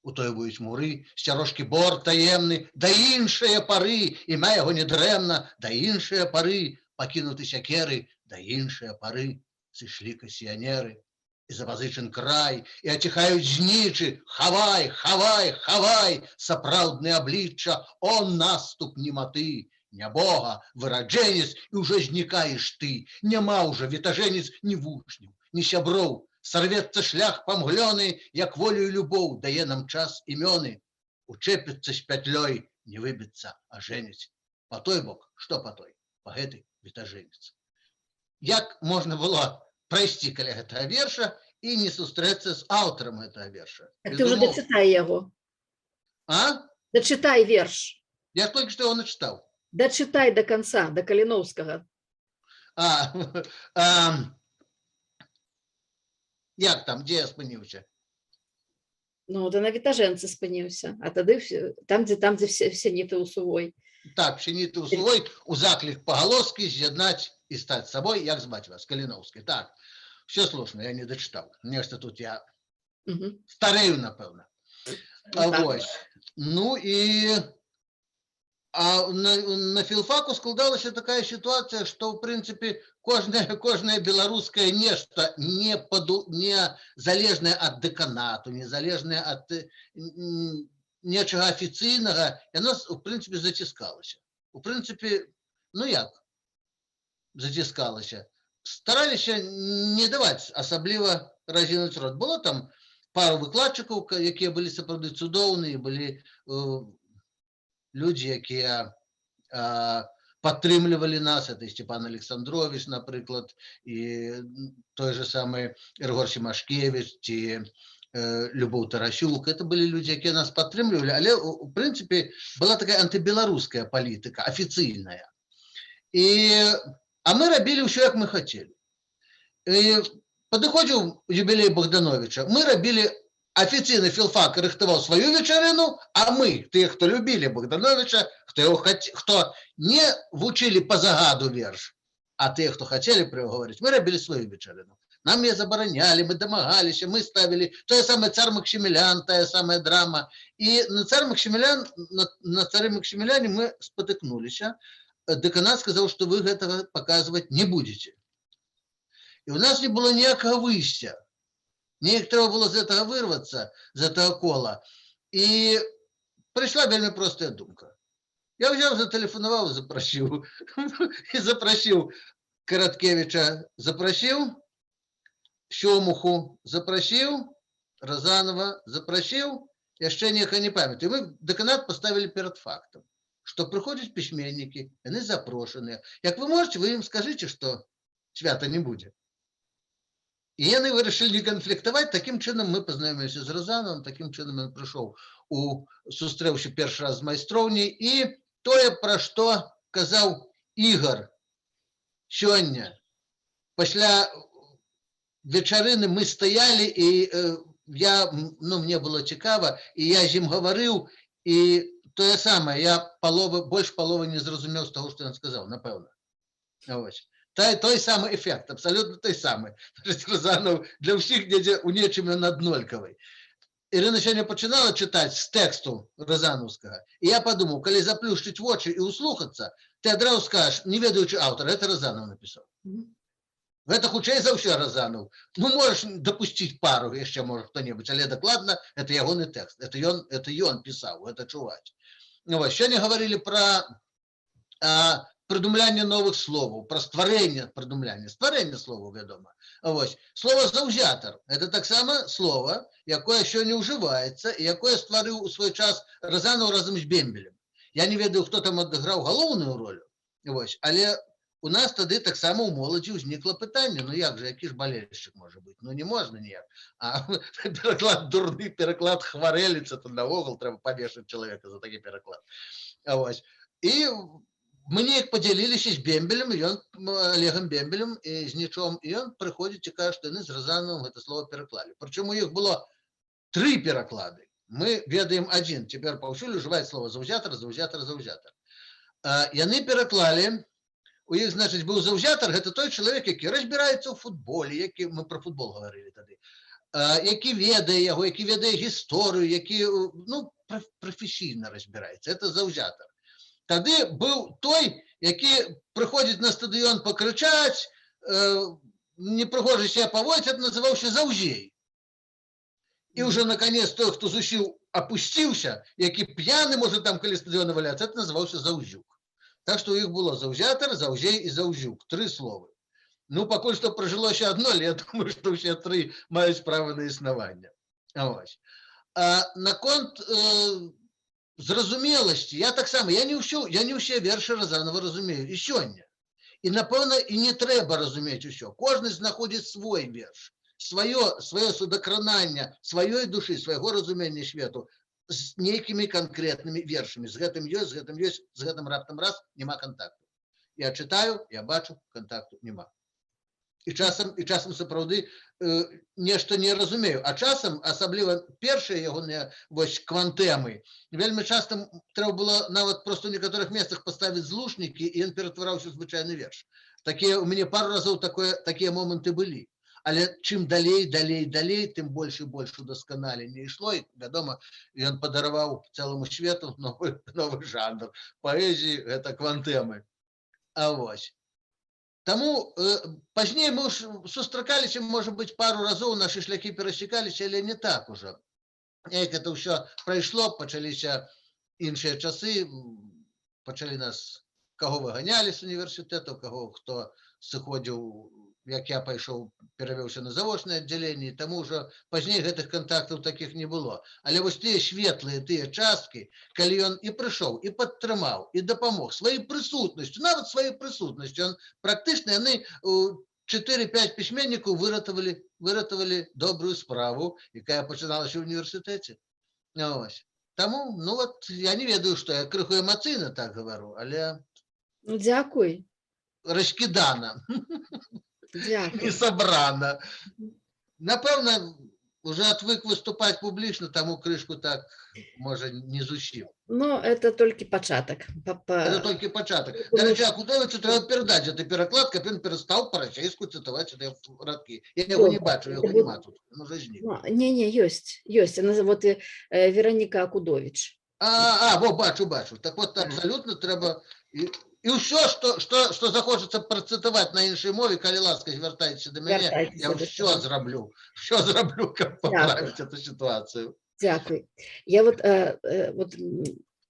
Утойваюць муры, сцярожкі бор таемны, да іншыя пары, імя яго не дрэмна, да іншыя пары, пакінуты сякеры, да іншыя пары, сышлі касіянеры. І запазычын край, і аціхаюць знічы, хавай, хавай, хавай, сапраўднае аблічча, о наступ нематы, не бога, выраджэнец, і ўжо знікаеш ты, няма ўжо вітажэнец ні вучняў, ні сяброў, сарвецца шлях памглёны, як волю і любоў дае нам час імёны, учэпіцца з пятлёй, не выбіцца, а жэніць. Па той бок, што па той? Па гэты вітажэнец. Як можна было прайсці каля гэтага верша і не сустрэцца з аўтарам гэтага верша? Так ты ўжо дачытай яго. А? Дачытай верш. Я толькі што яго начытаў. Дачытай до конца, до Каліновскага. Як там, дзе я спыніўся? Ну, да на вітажэнцы спыніўся, а тады там, дзе сеніты ў сувой. Так, сеніты ў сувой, у заклік пагалоскі з'яднаць і стаць сабой, як зваць вас, Каліновскі. Так, все слушно, я не дачытаў. Нешта тут я старею, напэўна. Вось. Ну і на філфаку складалася такая сітуацыя, што, ў прынцыпе, кожнае беларускае нешта не залежнае ад дэканату, не залежнае ад нечага афіцыйнага, яно, у прынцыпе, заціскалася. У прынцыпе, ну як заціскалася? Стараліся не даваць асабліва разінуць рот. Было там пару выкладчыкаў, якія былі сапраўды цудоўныя, былі людзі, якія падтрымлівалі нас, это Степан Александрович, напрыклад, і той же самы Іргор Семашкевич, ці Любоў Тарасюк. Это былі людзі, якія нас падтрымлівалі, але, у прынцыпе, была такая антыбеларуская палітыка, афіцыйная. А мы рабілі ўсё, як мы хацелі. Падыходзіў юбілей Богдановича, мы рабілі афіцыйны філфак рыхтаваў сваю вечарыну, а мы, тыя, хто любілі Богдановича, хто не вучылі па загаду верш, а тыя, хто хацелі прыгаварыць, мы рабілі сваю вечарыну. Нам яе забаранялі, мы дамагаліся, мы ставілі тое самае «Цар Максімілян», тая самая драма. І на «Цары Максіміляне» мы спатыкнуліся. Дэканат сказаў, што вы гэтага паказваць не будзеце. І ў нас не было ніякага выйсця. Неяк трэба было з гэтага вырвацца, з гэтага кола. І прыйшла вельмі простая думка. Я взяв, зателефонував, запросив. І запросив Короткевича, запросив, Щомуху запросив, Розанова запросив, яшчэ нехай не памятаю. Мы дэканат поставили перед фактом, что приходят письменники, они запрошенные. Як вы можете, вы им скажите, что свята не будет. И они вырашили не конфликтовать. Таким чином мы познакомились с Розановым, таким чином он пришел у сустрэўся першы раз з майстроўняй. И тое, про что казаў Игорь сёння. Пасля вечарыны мы стояли, и мне было цікава, и я з ім гаварыў, и тое самае, я больш паловы не зразумеў з того, что ён сказаў, напэўна. Вось. Той самый эффект, абсолютно той самый. Розанов для всех где у нечым он однолькавый. Ирина сегодня начинала читать с тексту Розановского, и я подумал, коли заплющить в очи и услухаться, ты одразу скажешь, не ведаючи автора, это Розанов написал. Это хутчэй за ўсё Розанов. Ну, можешь допустить пару, еще может кто-нибудь, але докладно, это ягоны текст. Это ён писал, это чуваць. Вот. Сегодня говорили про придумляння новых словаў, пра стварэнне словаў, вядома. Вось. Слово «заўзятар» – это таксама слово, якое сёння ўжываецца і якое стварыў у свой час Розанов разам з Бембелем. Я не ведаю, хто там адыграў галоўную ролю, вось, але у нас тады таксама ў моладзі ўзнікла пытанне, ну як же, які ж балельшчык можа быць? Ну не можна ніяк. А пераклад дурны, пераклад хварэліца, то наогул трэба павешаць чалавека за такі пераклад. Вось. І мы неяк подзяліліся з Бембелем, Олегом Бембелем і з Нічом, і ён прыходзіць і кажа, што яны з Розановым гэта слово пераклалі. Прычым у іх было 3 пераклады. Мы ведаем один. Цяпер паўсюль ужываюць слово «заўзятар», «заўзятар», «заўзятар». Яны пераклалі, у іх, значыць, быў заўзятар, гэта той чалавек, які разбіраецца ў футболе, які мы про футбол гаварылі тады, які ведае яго, які ведае гісторыю, які, ну, прафесійна разбіраецца. Это заўзятар. Тады быў той, які прыходзіць на стадыён пакрычаць, непрыгожа себя паводзіць, это называўся заўзей. І ўжо наконец той, хто зусім апусціўся, які п'яны можа там каля стадыёна валяцца, это называўся заўзюк. Так што ў іх было заўзятар, заўзей і заўзюк. 3 словы. Ну, пакуль што пражылося адно, але я думаю, што ўсе 3 маюць права на існаванне. Наконт зразумеласці, я таксама, я не ўсе вершы Розанова разумею, і сёння. І, напэўна, і не трэба разумець усё. Кожны знаходзіць свой верш, сваё судакрананне, сваёй душы, свайго разумення свету з нейкімі канкрэтнымі вершамі. З гэтым ёсць, з гэтым раптам раз няма контакту. Я чытаю, я бачу, контакту няма. І часам сапраўды нешта не разумею. А часам, асабліва першыя ягоныя квантэмы, вельмі часта трэба было нават проста ў некаторых месцах паставіць злушнікі, і ён ператвараўся ў звычайны верш. У мяне пару разоў такія моманты былі. Але чым далей, тым больш і больш удасканаленне ішло, і, вядома, ён падараваў цэламу свету новы жанр. Паэзіі – гэта квантэмы. А вось. Таму пазней мы сустракаліся, можа быць, пару разоў, нашы шляхі перасекаліся, але не так ужо. Як это ўсё прайшло, пачаліся іншыя часы, пачалі нас, каго выганялі з універсітэтаў, хто сыходзіў, як я пайшоў, перавёўся на завочнае аддзяленне, таму ўжо пазней гэтых контактаў такіх не было. Але вось тыя светлыя, тыя часткі, калі ён і прыйшоў, і падтрымаў, і дапамог сваёй прысутнасцю, нават сваёй прысутнасцю, ён практычна, яны 4-5 пісьменнікаў выратавалі добрую справу, якая пачыналася ў універсітэце. Таму, ну вот, я не ведаю, што я крыху эмацыйна так гавару, але... Дзякуй. Раскідана. Дякую. Не собрано. Напевно, уже отвык выступать публично, тому крышку так, может, не зусім. Но это только початок. Это только початок. До речі, Акудовичу треба передати, що ти переклад, каб він перестав по-російську цитувати ці радки. Я його не бачу, його нема тут. Він уже зник. Не, есть. Она вот Вероніка Акудович. Бачу. Так от абсолютно треба... І все, що захочеться процитувати на іншій мові, коли ласка, звертайтеся до мене, я все зроблю, каб поправити цю ситуацію. Дякую. Я вот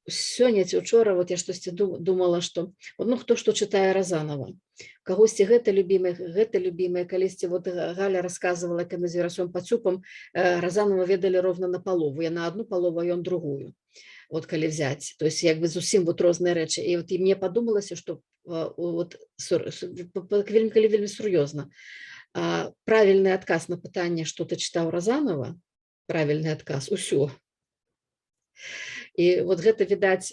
сёння ці учора вот я штосьці думала, што ну хто што чытае Разанова, кагосьці гэта любімае, калісьці вот Галя рассказывала, як яны з Верасём Пацюпам Разанова ведалі ровно на палову, яна одну палову, а ён другую. Вот калі взять, то есть як бы зусім вот розныя рэчы. І вот і мне падумалася, што вот вельмі сур'ёзна. Правільны адказ на пытанне, што ты чытаў Разанова, правільны адказ усё. І вот гэта, відаць,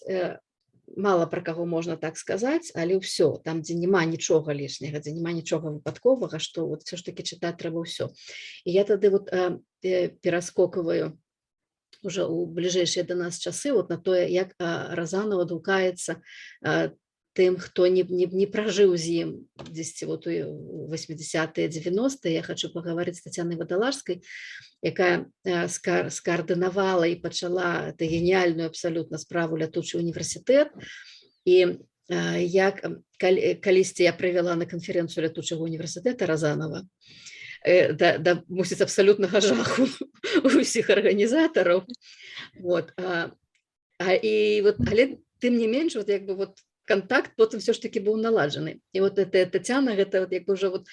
мала пра каго можна так сказаць, але ўсё, там, дзе няма нічога лішняга, дзе няма нічога выпадковага, што вот все ж таки чытаць трэба ўсё. І я тады вот пераскокваю уже у бліжэйшыя да нас часы вот на тое, як Разанова адгукаецца тым, хто не пражыў з ім дзесьці вот у 80-е, 90-е. Я хочу паговорыць з Тацянай Вадалажскай, якая скаардынавала і пачала эту геніяльную абсалютна справу «Лятучы універсітэт». І як калісьці я прывяла на канферэнцыю «Лятучага універсітэта» Разанова, да мусіць абсалютнага жаху у ўсіх арганізатараў. Вот. І вот, але тым не менш, вот як бы вот контакт потым все ж таки быў наладжаны. І вот Тацяна, гэта вот як бы уже вот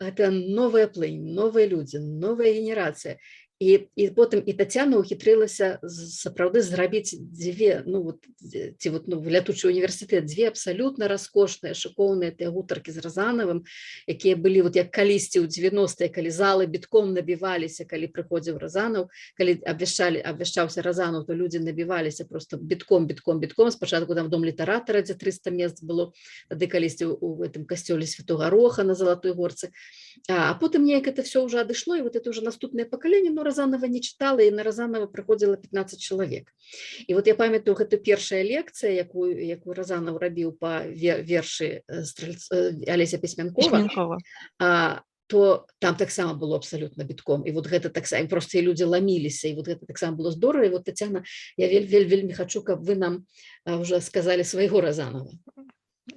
гэта новая плынь, новыя людзі, новая генерацыя. І потым і Тацяна ухітрылася сапраўды зрабіць дзве, ну вот ці вот ну «Лятучы універсітэт», дзве абсалютна раскошныя, шыкоўныя тыя гутаркі з Разанавым, якія былі вот як калісьці ў 90-е, калі залы бітком набіваліся, калі прыходзіў Разанаў, калі абвяшчаўся Разанаў, то людзі набіваліся просто бітком. Спачатку там дом літаратара, дзе 300 мест было, тады калісьці у гэтым касцёле Святога Роха на Залатой Горцы. А потым неяк это все уже адышло, і вот это уже наступнае пакаленне, но Разанова не чытала, і на Разанова прыходзіла 15 чалавек. І вот я памятаю гэта першая лекцыя, якую Разанов рабіў па вершы Алеся Пісьмянкова, то там таксама было абсалютна бітком. І вот гэта таксама, просто і людзі ламіліся, і вот гэта таксама было здорава. І вот, Тацяна, я вельмі хачу, каб вы нам уже сказалі свайго Разанова.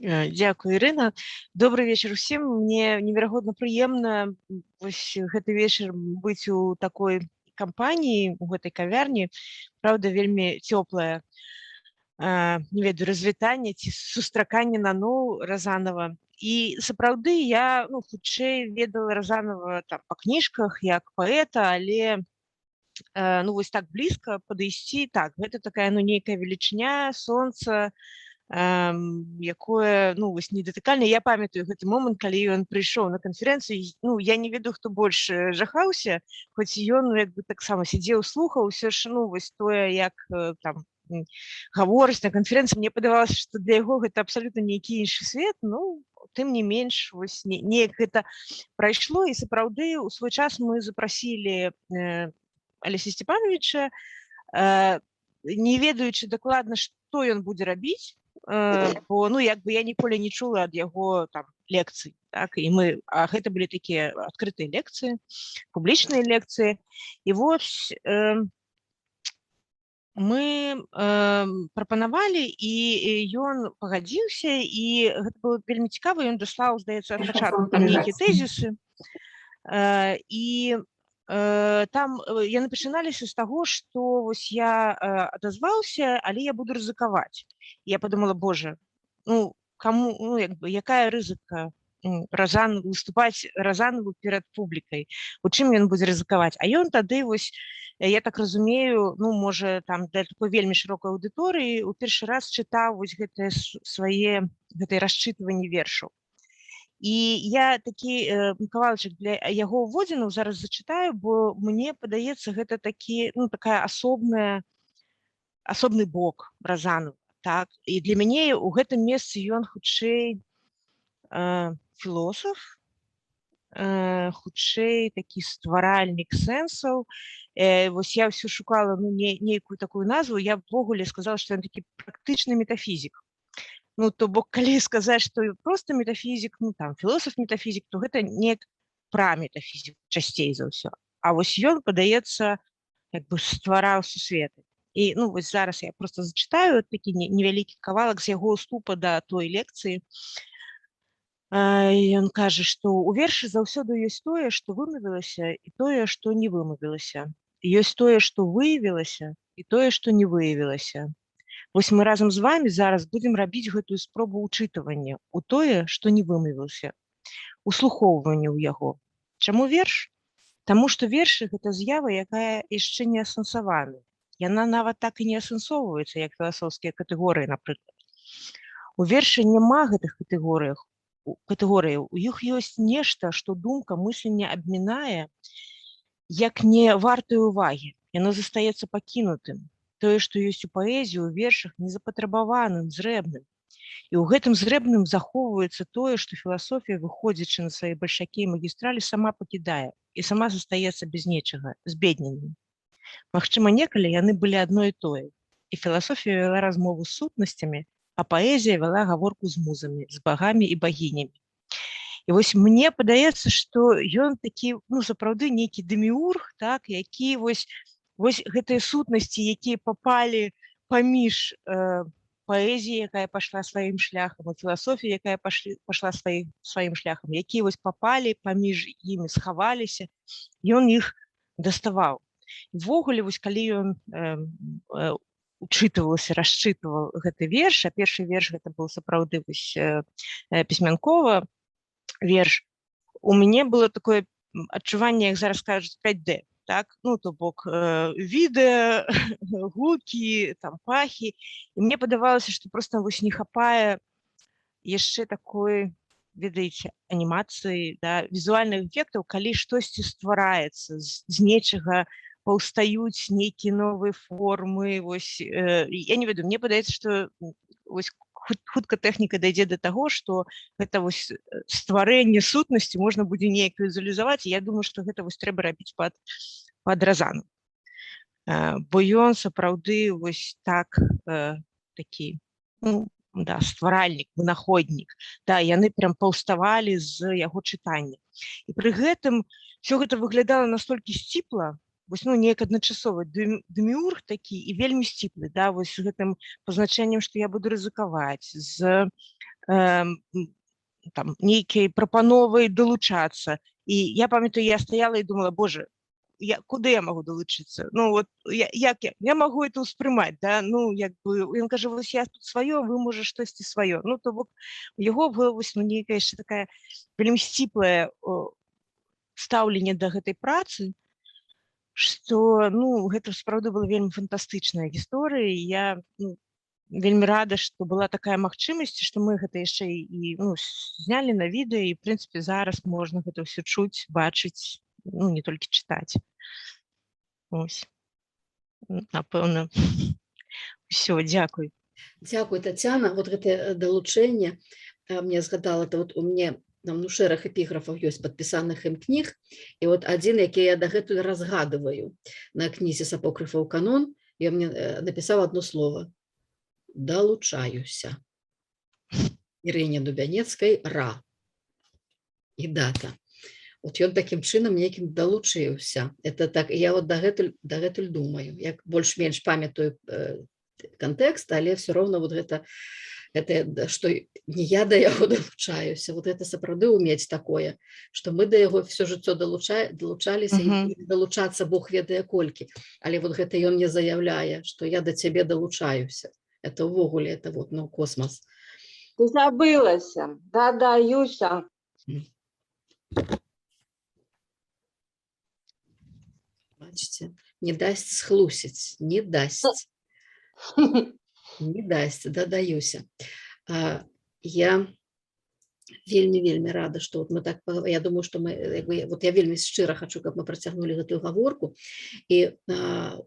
Дзякуй, Ірына. Добрый вечар усім. Мне неверагодна прыемна вось гэты вечар быць у такой кампаніі, у гэтай кавярні. Праўда, вельмі цёплае, не ведаю, развітанне ці сустраканне наноў Разанова. І сапраўды я, ну, хутчэй ведала Разанова там па кніжках як паэта, але ну вось так блізка падысці, так, гэта такая, ну, нейкая велічыня, сонца, якое, ну, вось недатыкальна. Я памятаю гэты момант, калі ён прыйшоў на канферэнцыю, ну, я не ведаю, хто больш жахаўся, хоць ён, ну, як бы таксама сидзеў, слухаў, усё ж, ну, вось тое, як там гаворыць на канферэнцыі, мне падавалася, што для яго гэта абсалютна нейкі іншы свет, ну, тым не менш, вось неяк гэта прайшло, і сапраўды у свой час мы запрасілі Алеся Сцепановича, не ведаючы дакладна, што ён будзе рабіць, бо, ну, як бы я ніколі не чула ад яго там лекцый, так, і мы, а гэта былі такія адкрытыя лекцыі, публічныя лекцыі, і вось мы прапанавалі, і ён пагадзіўся, і гэта было вельмі цікава, ён даслаў, здаецца, ад пачатку там нейкія тэзісы, і там яны пачыналіся з таго, што вось я адазваўся, але я буду рызыкаваць. Я подумала, боже, ну, каму, ну, як бы, якая рызыка выступаць Разанову перад публікай, у чым ён будзе рызыкаваць. А ён тады, вось, я так разумею, ну, можа, там, для такой вельмі шырокай аўдыторыі у першы раз чытаў вось гэтае свае, гэтае расчытванне вершаў. І я такі кавалачак для яго ўводзінаў зараз зачытаю, бо мне падаецца, гэта такі, ну, такая асобны бок Разанова, так. І для мяне у гэтым месцы ён хутчэй філосаф, хутчэй такі стваральнік сэнсаў. Вось я ўсё шукала, ну, нейкую такую назву, я ўвогуле сказала, што ён такі практычны метафізік. Ну, то бок, калі сказаць, што проста метафізік, ну, там, філосаф-метафізік, то гэта не пра метафізік часцей за ўсё. А вось ён, падаецца, як бы ствараў сусветы. І, ну, вось зараз я проста зачытаю такі невялікі кавалак з яго ўступа да той лекцыі. Ён кажа, што ў вершы заўсёды ёсць тое, што вымавілася, і тое, што не вымавілася. Ёсць тое, што выявілася, і тое, што не выявілася. Вось мы разам з вами зараз будзем рабіць гэтую спробу ўчытывання ў тое, што не вымавіўся, услухоўвання ў яго. Чаму верш? Таму што вершы гэта з'ява, якая яшчэ не асэнсавана. Яна нават так і не асэнсоўваецца, як філасофскія катэгорыі, напрыклад. У вершы няма гэтых катэгорыяў. У іх ёсць нешта, што думка, мысленне абмінае, як не вартае ўвагі. Яно застаецца пакінутым. Тое, што ёсць у паэзіі, у вершах, незапатрабаваным, зрэбным. І ў гэтым зрэбным захоўваецца тое, што філасофія, выходзячы на свае бальшакі і магістралі, сама пакідае і сама застаецца без нечага, збедненым. Магчыма, некалі яны былі адно і тое. І філасофія вяла размову з сутнасцямі, а паэзія вяла гаворку з музамі, з багамі і багінямі. І вось мне падаецца, што ён такі, сапраўды нейкі деміург, так, які вось гэтыя сутнасці, якія папалі паміж паэзіяй, якая пайшла сваім шляхам, і філасофіяй, якая пайшла сваім шляхам, якія вось папалі паміж імі, схаваліся, ён іх даставаў. Ввогуле, вось калі ён учытываўся, расчытываў гэты верш, а першы верш гэта быў сапраўды Пісьмянкова верш, у мяне было такое адчуванне, як зараз кажуць, 5D, так, то бок відэа, гукі, там пахі, і мне падавалася, што проста вось не хапае яшчэ такой, ведаеце, анімацыі, да, візуальных эфектаў, калі штосьці ствараецца з нечага, паўстаюць нейкія новыя формы, вось, я не ведаю, мне падаецца, што вось хутка тэхніка дайдзе да таго, што гэта вось стварэнне сутнасці можна будзе неяк візуалізаваць, і я думаю, што гэта вось трэба рабіць пад Разаном. Бо ён сапраўды вось так такі, стваральнік, вынаходнік, да, яны прям паўставалі з яго чытання. І пры гэтым все гэта выглядала настолькі сціпла, вось, неяк адначасова деміург такі і вельмі сціплы, да, вось з гэтым пазначэннем, што я буду рызыкаваць, з нейкай прапановай далучацца. І я памятаю, я стаяла і думала, боже, куды я магу далучыцца? Як я магу это ўспрымаць, да, ён кажа, вось я тут сваё, вы, можа, штосьці сваё. То бок, у яго было вось нейкая яшчэ такая вельмі сціплае стаўленне да гэтай працы, што, гэта сапраўды была вельмі фантастычная гісторыя, і я вельмі рада, што была такая магчымасць, што мы гэта яшчэ і знялі на відэа, і, в прынцыпе, зараз можна гэта ўсё чуць, бачыць, не толькі чытаць. Ось. Напэўна, ўсё, дзякуй. Дзякуй, Тацяна. Вот гэтае далучэнне мне згадала, это вот у мяне шэраг эпіграфаў ёсць падпісаных ім кніг, і вот адзін, які я дагэтуль разгадываю на кнізе з апокрыфаў канон, я мне напісаў одно слово: далучаюся. Ірине Дубянецкай, ра. І дата. Вот ён такім чынам нейкім далучыўся. Это так, я вот дагэтуль думаю, як больш-менш памятаю кантэкст, але все роўна вот гэта, што не я да яго далучаюся, вот это сапраўды умець такое, што мы да яго все жыццё далучаліся, і далучацца Бог ведае колькі, але вот гэта ён не заяўляе, што я да цябе далучаюся. Это ўвогуле, это вот, космас. Ты забылася, дадаюся. Бачыце, не дасць схлусіць, не дасць. Не дасць, дадаюся. Я вельмі рада, што вот мы так, я думаю, што мы, вот я вельмі шчыра хачу, каб мы працягнулі гэтую гаворку, і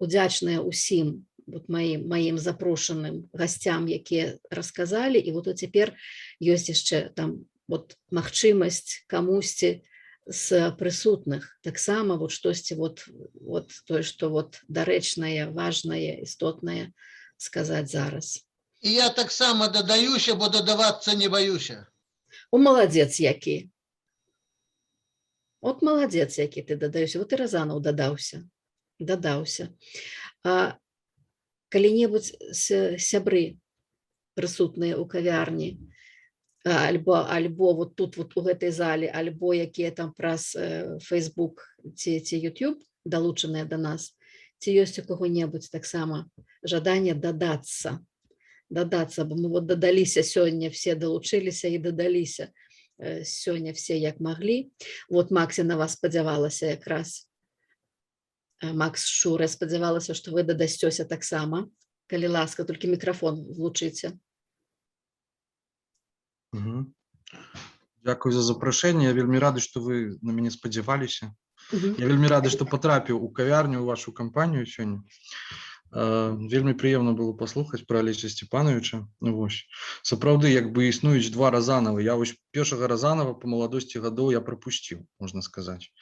удзячная усім вот маім запрошаным гасцям, якія расказалі, і вот цяпер ёсць яшчэ там вот магчымасць камусьці з прысутных таксама вот штосьці вот тое, што вот дарэчнае, важнае, істотнае сказаць зараз. І я таксама дадаюся, бо дадавацца не баюся. Маладзец які. От маладзец які ты дадаюся. Вот і Разанаў дадаўся. Калі-небудзь сябры прысутныя ў кавярні, альбо вот тут вот у гэтай зале, альбо якія там праз Facebook ці YouTube далучаныя да нас, ці ёсць у каго-небудзь таксама жаданне дадацца дадацца, бо мы вот дадаліся сёння, все далучыліся і дадаліся сёння все як маглі. Вот Макс, я на вас спадзявалася якраз. Макс Шура, спадзявалася, што вы дадасцёся таксама. Калі ласка, толькі мікрафон влучыце. Дзякуй за запрашэнне. Я вельмі рады, што вы на мяне спадзяваліся. Я вельмі рады, што патрапіў у кавярню, у вашу кампанію сёння. Вельмі прыемна было паслухаць пра Алеся Степановича. Сапраўды, як бы існуюць два Разанова. Я вось першага Разанова па маладосці гадоў я прапусціў, можна сказаць.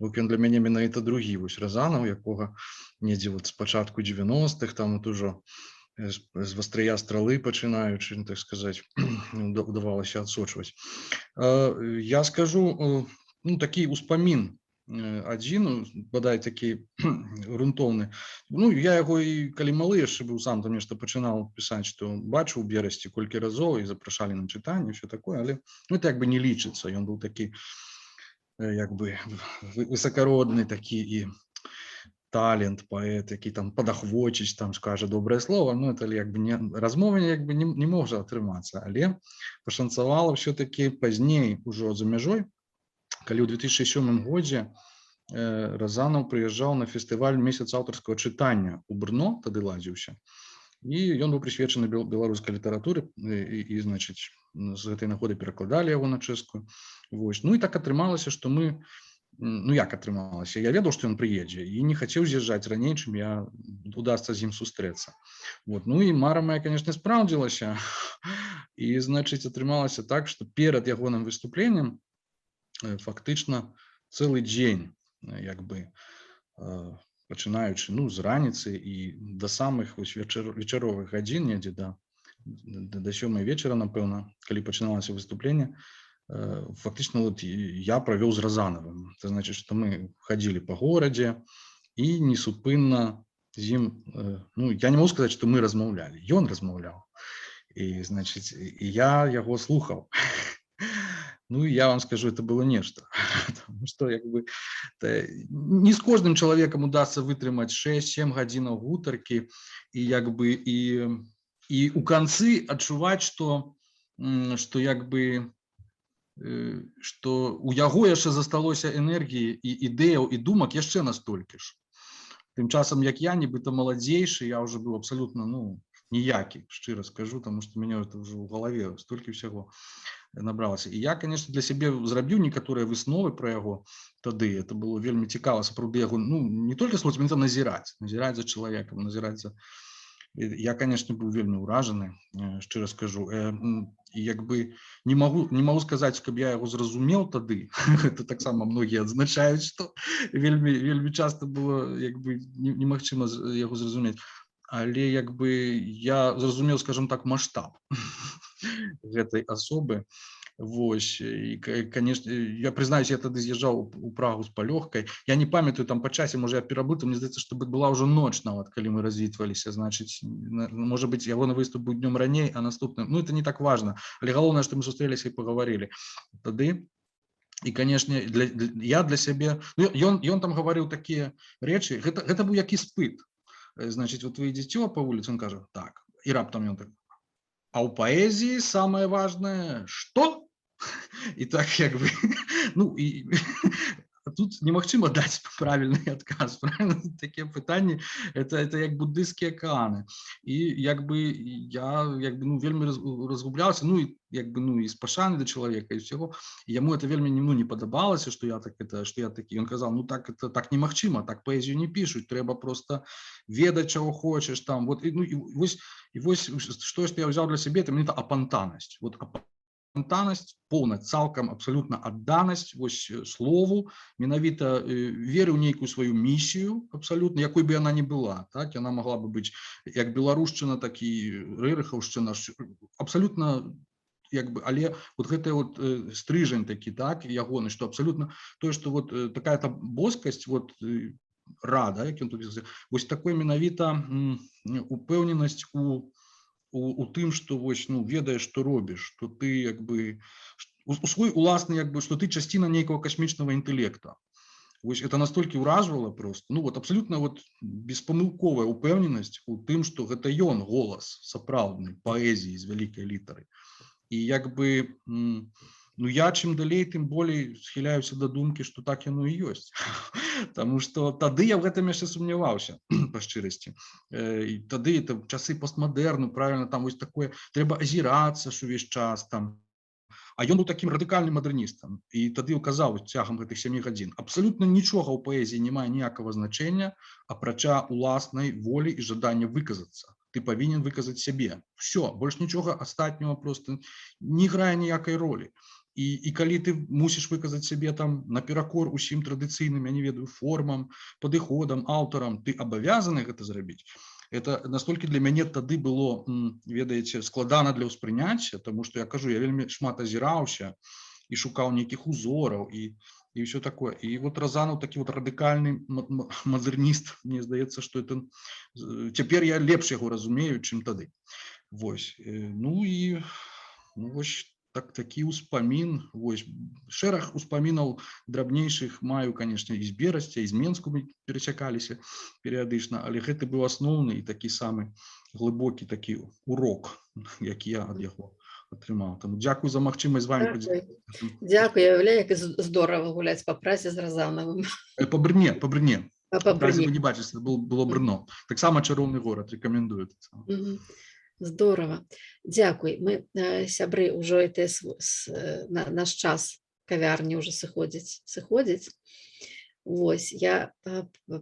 Ён для мяне менавіта другі вось Разанов, якога недзе вот з пачатку 90-х, там вот ужо з вастрыя стралы пачынаючы, так сказаць, удавалася адсочваць. Я скажу, ну, такі ўспамін адзін, бадай такі грунтоўны. Ну, я яго і калі малы яшчэ быў сам, там нешта пачынаў пісаць, што бачыў у Берасці колькі разоў і запрашалі на чытанне, ўсё такое, але ну, это як бы не лічыцца. Ён быў такі як бы высакародны такі і талент, паэт, які там падахвочыць, там скажа добрае слово, ну, это як бы не размова як бы не можа атрымацца, але пашанцавала ўсё-такі пазней ужо за мяжой, калі ў 2007 годзе Разанов прыязджаў на фестываль «Месяц аўтарскага чытання» у Брно, тады ладзіўся, і ён быў прысвечаны беларускай літаратуры, і значыць, з гэтай нагоды перакладалі яго на чэшскую. Ну і так атрымалася, што мы, ну як атрымалася, я ведаў, што ён прыедзе, і не хацеў з'язджаць раней, чым я удасца з ім сустрэцца. Ну і мара моя, конечно, спраўдзілася, і, значыць, атрымалася так, што перад ягоным выступленнем фактычна цэлы дзень, як бы, пачынаючы, ну, з раніцы і да самых вечаровых гадзін, недзе да 7 вечара, напэўна, калі пачыналася выступленне, фактычна вот я правёў з Разановым. Это значит, што мы хадзілі па горадзе і несупынна з ім, ну, я не могу сказаць, што мы размаўлялі, ён размаўляў, і, значыць, і я яго слухаў. Ну, я вам скажу, это было нешта, потому что, як бы, не з кожным чалавекам удасца вытрымаць 6-7 гадзінаў гутаркі, і, як бы, і у канцы адчуваць, што, як бы, што у яго яшчэ засталося энергіі і ідэяў і думак яшчэ настолькі ж. Тым часам, як я, нібыта маладзейшы, я ўжо быў абсалютна, ну, ніякі, шчыра скажу, таму што мяне это ўжо ў галаве столькі ўсяго набралася. І я, конечно, для сябе зрабіў некаторыя высновы пра яго тады. Это было вельмі цікава, сапраўды яго, ну, не толькі слухаць, але назіраць за чалавекам, назіраць за... Я, конечно, быў вельмі ўражаны, шчыра скажу. І як бы не магу сказаць, каб я яго зразумеў тады. Это таксама многія адзначаюць, што вельмі часта было як бы немагчыма яго зразумець. Але як бы я зразумеў, скажем так, маштаб гэтай асобы. Вось, і, конечно, я признаюсь, я тады з'язджаў у Прагу з палёгкай. Я не памятаю там па часе, можа я перабыў, мне здаецца, што была ўжо ноч нават, калі мы развітваліся, значыць, можа быць, ягоны выступ быў днём раней, а наступным, ну, это не так важна, але галоўнае, што мы сустрэліся і пагаварылі тады. І, конечно, я для сябе, ён там гаварыў такія рэчы, гэта быў як іспыт. Значыць, вот вы ідзеце па вуліцы, он кажа, так, і раптам ён так, а ў паэзіі самае важнае, што? І так, як бы, ну, і тут немагчыма даць правільны адказ, правильно? Такія пытанні, это як буддыйскія кааны. І, як бы, я, як бы, ну, вельмі разгубляўся, ну, і, як бы, ну, і з пашаны да чалавека, і ўсяго. І яму это вельмі, ну, не падабалася, што я такі. Ён казаў, ну, так немагчыма, так паэзію не пішуць, трэба проста ведаць, чаго хочаш, там, вот, і вось, што я ўзяў для сябе, это менавіта апантанасць. Вот, апантанасць, поўная, цалкам, абсалютна адданасць вось слову, менавіта веры ў нейкую сваю місію, абсалютна, якой бы яна ні была, так, яна магла бы быць як беларушчына, так і рэрыхаўшчына, абсалютна, як бы, але вот гэта вот стрыжань такі, так, ягоны, што абсалютна тое, што вот такая-то боскасць, вот рада, як ён тут сказаў, вось такой менавіта упэўненасць у тым, што вось, ну, ведаеш, што робіш, што ты, як бы, у свой уласны, як бы, што ты часціна нейкага касмічнага інтэлекта. Вось это настолькі ўражвала просто, ну вот абсолютно вот беспамылковая упэўненасць у тым, што гэта ён голас сапраўдны паэзіі з вялікай літары. І як бы, ну я чым далей, тым болей схіляюся да думкі, што так яно і ёсць. Таму што тады я ў гэтым яшчэ сумняваўся, па шчырасці. І тады это часы постмадэрну, правильно, там вось такое, трэба азірацца ж увесь час там. А ён быў такім радыкальным мадэрністам. І тады указаў цягам гэтых 7 гадзін. Абсалютна нічога ў паэзіі не мае ніякага значэння, апрача уласнай волі і жадання выказацца. Ты павінен выказаць сябе. Всё, больш нічога астатняго просто не грае ніякай ролі. І калі ты мусіш выказаць сябе там наперакор усім традыцыйным, я не ведаю, формам, падыходам, аўтарам, ты абавязаны гэта зрабіць. Это настолькі для мяне тады было, ведаеце, складана для ўспрыняцця, таму што я кажу, я вельмі шмат азіраўся і шукаў нейкіх узораў і ўсё такое. І вот Разанов такі вот радыкальны мадэрніст, мне здаецца, што это цяпер я лепш яго разумею, чым тады. Вось. Ну і вось такі ўспамін, вось шэраг успамінаў драбнейшых маю, конечно, і з Берасця, і з Менску мы перасякаліся перыядычна, але гэта быў асноўны і такі самы глыбокі такі урок, які я ад яго атрымаў. Таму дзякую за магчымасць з вами падзяліцца. Дзякую, я уяўляю, як здорава гуляць па празе з Разанавым. Па Брне. Па празе вы Брне. не бачыце, было Брно. Таксама чароўны горад, рэкамендую. Здорово. Дзякуй. Мы, сябры, ўжо наш час кавярні ўжо сыходзіць. Вось, я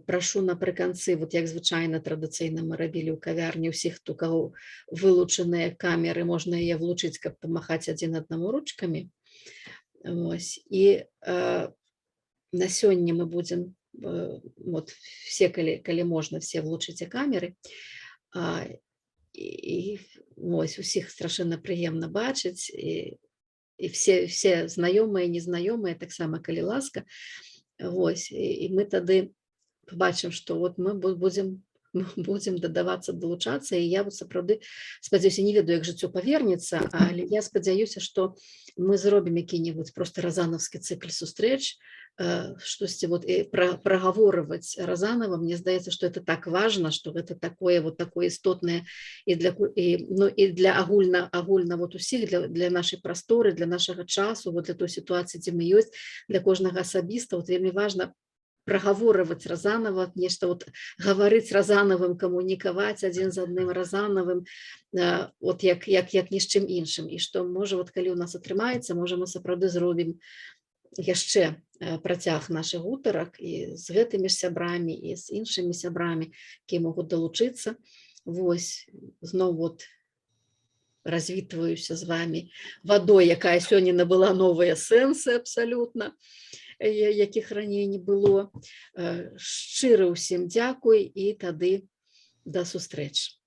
прашу напрыканцы, вот як звычайна традыцыйна мы рабілі ў кавярні, ўсіх, у каго вылучаныя камеры, можна яе влучыць, каб памахаць адзін аднаму ручкамі. Вось. І на сёння мы будзем, вот, все, калі можна, все влучыце камеры. І ось усіх страшэнна прыемна бачыць, і все знаёмыя, незнаёмыя, таксама, калі ласка. Вось, і мы тады побачым, што вот мы будзем дадавацца, далучацца, і я вот сапраўды спадзяюся, не ведаю, як жыццё павернецца, але я спадзяюся, што мы зробім які-небудзь просто разанаўскі цыкл сустрэч, штосьці вот прагаворваць Разанова. Мне здаецца, што это так важна, што гэта такое істотнае і для агульна вот усіх, для нашай прасторы, для нашага часу, вот для той сітуацыі, дзе мы ёсць, для кожнага асабіста. Вот вельмі важна прагаворваць Разанова, нешта вот гаварыць Разанавым, камунікаваць адзін з адным Разанавым, вот як ні з чым іншым. І што, можа, вот калі ў нас атрымаецца, можа, мы сапраўды зробім яшчэ працяг нашых гутарак і з гэтымі ж сябрамі, і з іншымі сябрамі, якія могуць далучыцца. Вось, зноў вот развітваюся з вами вадой, якая сёння набыла новыя сэнсы абсалютна, якіх раней не было. Шчыра ўсім дзякуй, і тады да сустрэчы.